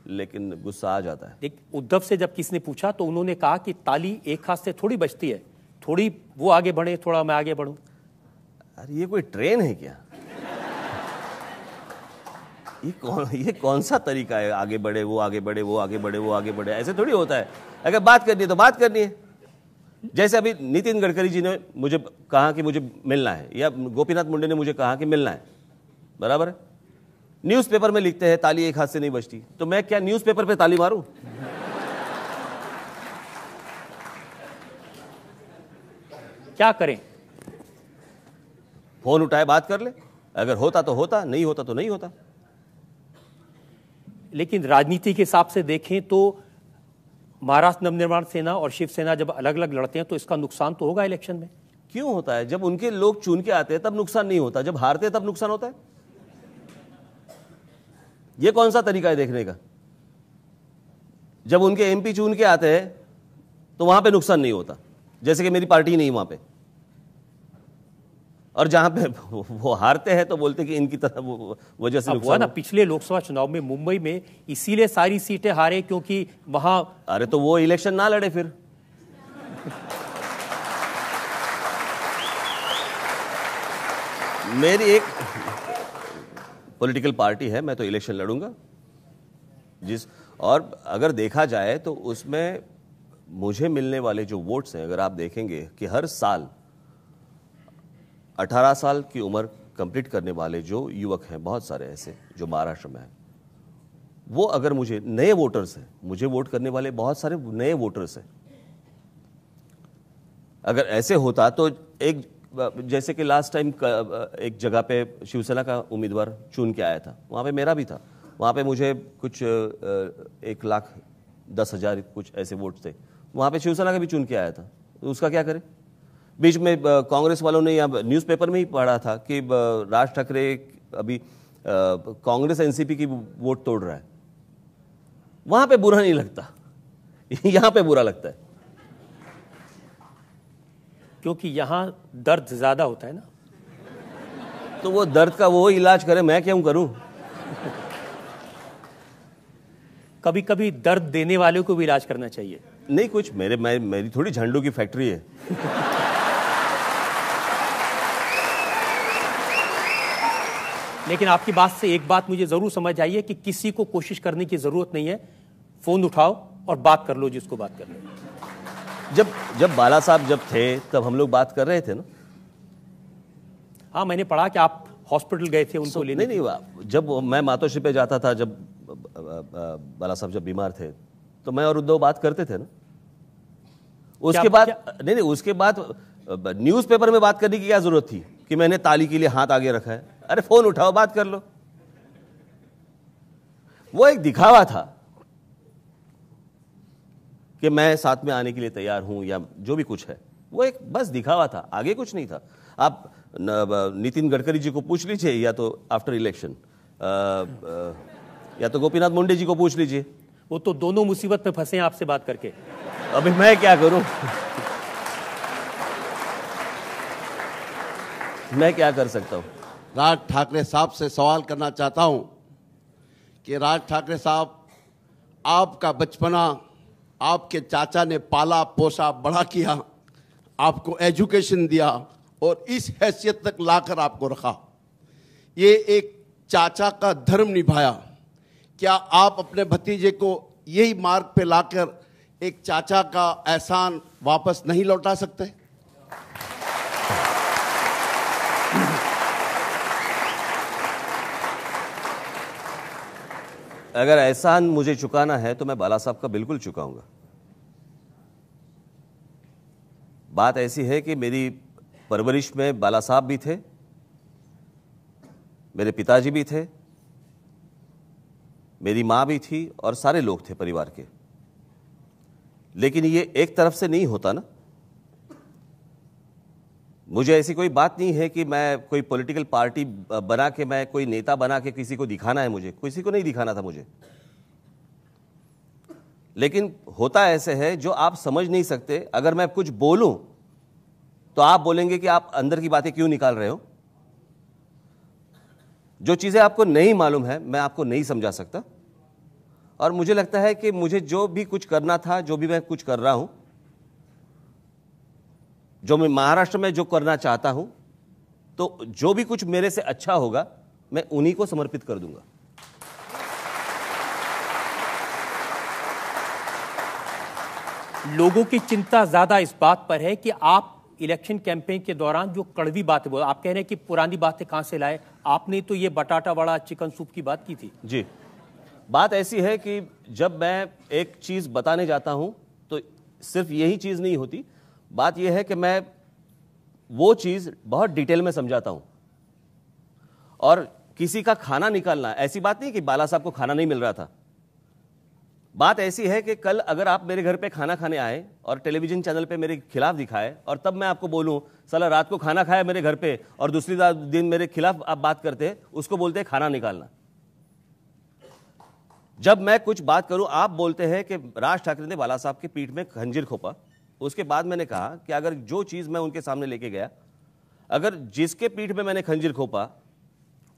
लेकिन गुस्सा आ जाता है। एक उद्धव से जब किसी ने पूछा तो उन्होंने कहा कि ताली एक हाथ से थोड़ी बजती है, थोड़ी वो आगे बढ़े, थोड़ा मैं आगे बढ़ूं। अरे ये कोई ट्रेन है क्या? ये कौन सा तरीका है? आगे बढ़े, वो आगे बढ़े, वो आगे बढ़े, वो आगे बढ़े, ऐसे थोड़ी होता है। अगर बात करनी है तो बात करनी है। जैसे अभी नितिन गडकरी जी ने मुझे कहा कि मुझे मिलना है, या गोपीनाथ मुंडे ने मुझे कहा कि मिलना है, बराबर है। न्यूज़पेपर में लिखते हैं ताली एक हाथ से नहीं बजती, तो मैं क्या न्यूज़पेपर पे ताली मारूं? क्या करें? फोन उठाए बात कर ले, अगर होता तो होता, नहीं होता तो नहीं होता। लेकिन राजनीति के हिसाब से देखें तो महाराष्ट्र नवनिर्माण सेना और शिवसेना जब अलग अलग लड़ते हैं तो इसका नुकसान तो होगा इलेक्शन में। क्यों होता है? जब उनके लोग चुन के आते हैं तब नुकसान नहीं होता, जब हारते हैं तब नुकसान होता है। ये कौन सा तरीका है देखने का? जब उनके एमपी चुन के आते हैं तो वहां पे नुकसान नहीं होता, जैसे कि मेरी पार्टी नहीं वहां पे। और जहां पे वो हारते हैं तो बोलते कि इनकी तरह वजह से हुआ ना पिछले लोकसभा चुनाव में मुंबई में, इसीलिए सारी सीटें हारे क्योंकि वहां। अरे तो वो इलेक्शन ना लड़े फिर। मेरी एक पॉलिटिकल पार्टी है, मैं तो इलेक्शन लड़ूंगा और अगर देखा जाए तो उसमें मुझे मिलने वाले जो वोट्स हैं, अगर आप देखेंगे कि हर साल 18 साल की उम्र कंप्लीट करने वाले जो युवक हैं, बहुत सारे ऐसे जो महाराष्ट्र में हैं, वो अगर मुझे नए वोटर्स हैं, मुझे वोट करने वाले बहुत सारे नए वोटर्स हैं। अगर ऐसे होता तो एक जैसे कि लास्ट टाइम एक जगह पे शिवसेना का उम्मीदवार चुन के आया था, वहाँ पे मेरा भी था, वहाँ पे मुझे कुछ 1,10,000 कुछ ऐसे वोट थे, वहाँ पे शिवसेना का भी चुन के आया था, तो उसका क्या करें। बीच में कांग्रेस वालों ने या न्यूज़पेपर में ही पढ़ा था कि राज ठाकरे अभी कांग्रेस एनसीपी की वोट तोड़ रहा है। वहाँ पे बुरा नहीं लगता, यहाँ पे बुरा लगता है, क्योंकि यहां दर्द ज्यादा होता है ना। तो वो दर्द का वो इलाज करे, मैं क्यों करूं। कभी कभी दर्द देने वाले को भी इलाज करना चाहिए। नहीं कुछ मेरी थोड़ी झंडू की फैक्ट्री है। लेकिन आपकी बात से एक बात मुझे जरूर समझ आई है कि किसी को कोशिश करने की जरूरत नहीं है, फोन उठाओ और बात कर लो जिसको बात करनी है। जब बाला साहब जब थे तब हम लोग बात कर रहे थे ना। हाँ, मैंने पढ़ा कि आप हॉस्पिटल गए थे उनको लेने। नहीं, जब मैं मातोश्री पे जाता था, जब बाला साहब जब बीमार थे तो मैं और उद्धव बात करते थे ना। उसके बाद नहीं, उसके बाद न्यूज़पेपर में बात करने की क्या जरूरत थी कि मैंने ताली के लिए हाथ आगे रखा है। अरे फोन उठाओ, बात कर लो। वो एक दिखावा था कि मैं साथ में आने के लिए तैयार हूं या जो भी कुछ है, वो एक बस दिखावा था, आगे कुछ नहीं था। आप नितिन गडकरी जी को पूछ लीजिए, या तो आफ्टर इलेक्शन या तो गोपीनाथ मुंडे जी को पूछ लीजिए, वो तो दोनों मुसीबत में फंसे हैं आपसे बात करके। अभी मैं क्या करूं। मैं क्या कर सकता हूं। राज ठाकरे साहब से सवाल करना चाहता हूं कि राज ठाकरे साहब, आपका बचपना आपके चाचा ने पाला पोसा बड़ा किया, आपको एजुकेशन दिया और इस हैसियत तक लाकर आपको रखा। ये एक चाचा का धर्म निभाया। क्या आप अपने भतीजे को यही मार्ग पे लाकर एक चाचा का एहसान वापस नहीं लौटा सकते? अगर एहसान मुझे चुकाना है तो मैं बाला साहब का बिल्कुल चुकाऊंगा। बात ऐसी है कि मेरी परवरिश में बाला साहब भी थे, मेरे पिताजी भी थे, मेरी मां भी थी और सारे लोग थे परिवार के। लेकिन ये एक तरफ से नहीं होता ना। मुझे ऐसी कोई बात नहीं है कि मैं कोई पॉलिटिकल पार्टी बना के, मैं कोई नेता बना के किसी को दिखाना है। मुझे किसी को नहीं दिखाना था मुझे। लेकिन होता ऐसे है जो आप समझ नहीं सकते। अगर मैं कुछ बोलूं तो आप बोलेंगे कि आप अंदर की बातें क्यों निकाल रहे हो। जो चीजें आपको नहीं मालूम है मैं आपको नहीं समझा सकता। और मुझे लगता है कि मुझे जो भी कुछ करना था, जो भी मैं कुछ कर रहा हूं, जो मैं महाराष्ट्र में जो करना चाहता हूं, तो जो भी कुछ मेरे से अच्छा होगा मैं उन्हीं को समर्पित कर दूंगा। लोगों की चिंता ज्यादा इस बात पर है कि आप इलेक्शन कैंपेन के दौरान जो कड़वी बातें बोल, आप कह रहे हैं कि पुरानी बातें कहां से लाए। आपने तो ये बटाटा वड़ा चिकन सूप की बात की थी। जी, बात ऐसी है कि जब मैं एक चीज बताने जाता हूं तो सिर्फ यही चीज नहीं होती। बात यह है कि मैं वो चीज बहुत डिटेल में समझाता हूं। और किसी का खाना निकालना, ऐसी बात नहीं कि बाला साहब को खाना नहीं मिल रहा था। बात ऐसी है कि कल अगर आप मेरे घर पे खाना खाने आए और टेलीविजन चैनल पे मेरे खिलाफ दिखाए और तब मैं आपको बोलूं साला रात को खाना खाया मेरे घर पे और दूसरी दिन मेरे खिलाफ आप बात करते, उसको बोलते हैं खाना निकालना। जब मैं कुछ बात करूं आप बोलते हैं कि राज ठाकरे ने बाला साहब की पीठ में खंजीर खोपा। उसके बाद मैंने कहा कि अगर जो चीज मैं उनके सामने लेके गया, अगर जिसके पीठ में मैंने खंजीर खोपा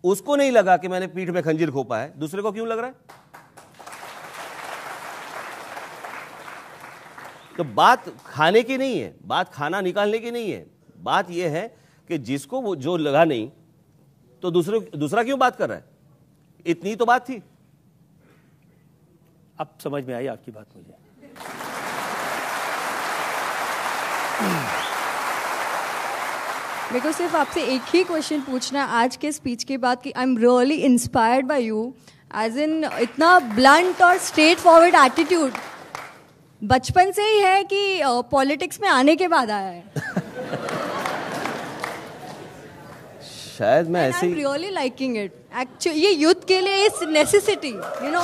उसको नहीं लगा कि मैंने पीठ में खंजीर खोपा है, दूसरे को क्यों लग रहा है? तो बात खाने की नहीं है, बात खाना निकालने की नहीं है, बात यह है कि जिसको वो जो लगा नहीं तो दूसरा क्यों बात कर रहा है? इतनी तो बात थी। अब समझ में आई आपकी बात मुझे। मेरे को सिर्फ आपसे एक ही क्वेश्चन पूछना है आज के स्पीच के बाद कि I am really inspired by you, as in इतना ब्लंट और स्ट्रेट फॉरवर्ड एटीट्यूड बचपन से ही है कि पॉलिटिक्स में आने के बाद आया है? शायद मैं ऐसी रियली लाइकिंग इट एक्चुअली, ये युद्ध के लिए इज नेसेसिटी, यू नो।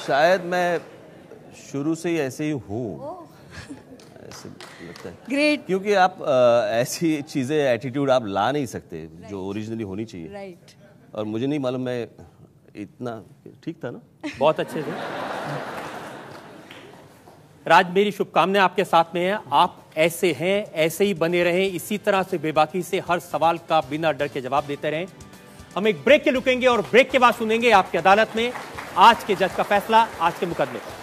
शायद मैं शुरू से ही ऐसे ही हूँ, ऐसे लगता है। ग्रेट। क्योंकि आप ऐसी चीजें, एटीट्यूड आप ला नहीं सकते जो ओरिजिनली होनी चाहिए। राइट। और मुझे नहीं मालूम मैं इतना ठीक था ना। बहुत अच्छे थे राज, मेरी शुभकामनाएं आपके साथ में हैं। आप ऐसे हैं, ऐसे ही बने रहें, इसी तरह से बेबाकी से हर सवाल का बिना डर के जवाब देते रहें। हम एक ब्रेक के रुकेंगे और ब्रेक के बाद सुनेंगे आपकी अदालत में आज के जज का फैसला आज के मुकदमे पर।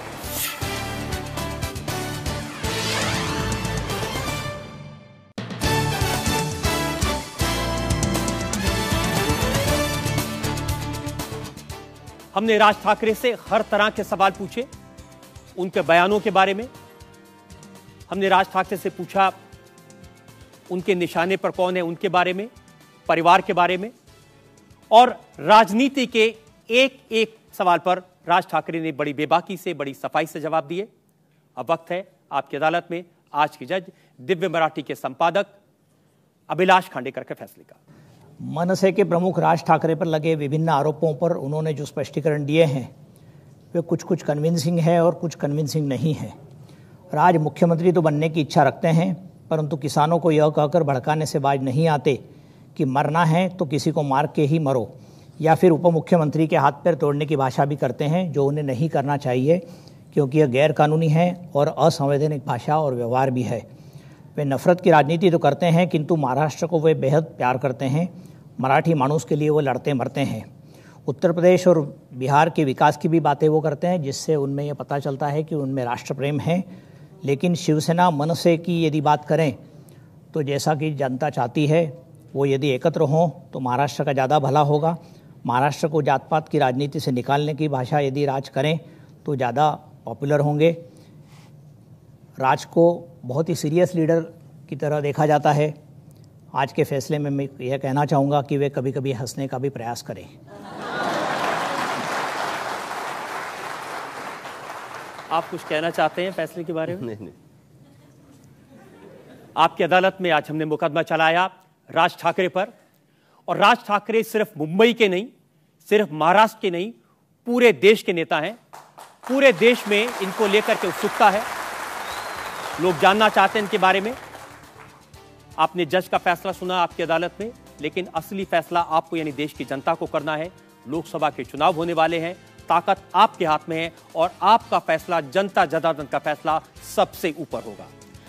हमने राज ठाकरे से हर तरह के सवाल पूछे, उनके बयानों के बारे में। हमने राज ठाकरे से पूछा उनके निशाने पर कौन है उनके बारे में, परिवार के बारे में, और राजनीति के एक एक सवाल पर राज ठाकरे ने बड़ी बेबाकी से, बड़ी सफाई से जवाब दिए। अब वक्त है आपकी अदालत में आज की जज दिव्य मराठी के संपादक अभिलाष खांडेकर के फैसले का। मनसे के प्रमुख राज ठाकरे पर लगे विभिन्न आरोपों पर उन्होंने जो स्पष्टीकरण दिए हैं वे कुछ कन्विंसिंग है और कुछ कन्विंसिंग नहीं है। राज मुख्यमंत्री तो बनने की इच्छा रखते हैं, परंतु किसानों को यह कहकर भड़काने से बाज नहीं आते कि मरना है तो किसी को मार के ही मरो, या फिर उप मुख्यमंत्री के हाथ पैर तोड़ने की भाषा भी करते हैं, जो उन्हें नहीं करना चाहिए क्योंकि यह गैर कानूनी है और असंवैधानिक भाषा और व्यवहार भी है। वे नफरत की राजनीति तो करते हैं, किंतु महाराष्ट्र को वे बेहद प्यार करते हैं। मराठी मानुस के लिए वो लड़ते मरते हैं। उत्तर प्रदेश और बिहार के विकास की भी बातें वो करते हैं, जिससे उनमें यह पता चलता है कि उनमें राष्ट्र प्रेम है। लेकिन शिवसेना मनसे की यदि बात करें तो जैसा कि जनता चाहती है, वो यदि एकत्र हों तो महाराष्ट्र का ज़्यादा भला होगा। महाराष्ट्र को जात पात की राजनीति से निकालने की भाषा यदि राज करें तो ज़्यादा पॉपुलर होंगे। राज को बहुत ही सीरियस लीडर की तरह देखा जाता है। आज के फैसले में मैं यह कहना चाहूँगा कि वे कभी कभी हंसने का भी प्रयास करें। आप कुछ कहना चाहते हैं फैसले के बारे में? नहीं। आपकी अदालत में आज हमने मुकदमा चलाया राज ठाकरे पर, और राज ठाकरे सिर्फ मुंबई के नहीं, सिर्फ महाराष्ट्र के नहीं, पूरे देश के नेता हैं। पूरे देश में इनको लेकर के उत्सुकता है, लोग जानना चाहते हैं इनके बारे में। आपने जज का फैसला सुना आपकी अदालत में, लेकिन असली फैसला आपको यानी देश की जनता को करना है। लोकसभा के चुनाव होने वाले हैं, ताकत आपके हाथ में है और आपका फैसला, जनता जनार्दन का फैसला सबसे ऊपर होगा।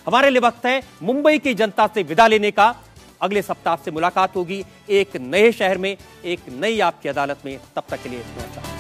हमारे लिए वक्त है मुंबई की जनता से विदा लेने का। अगले सप्ताह से मुलाकात होगी एक नए शहर में, एक नई आपकी अदालत में। तब तक के लिए नमस्कार।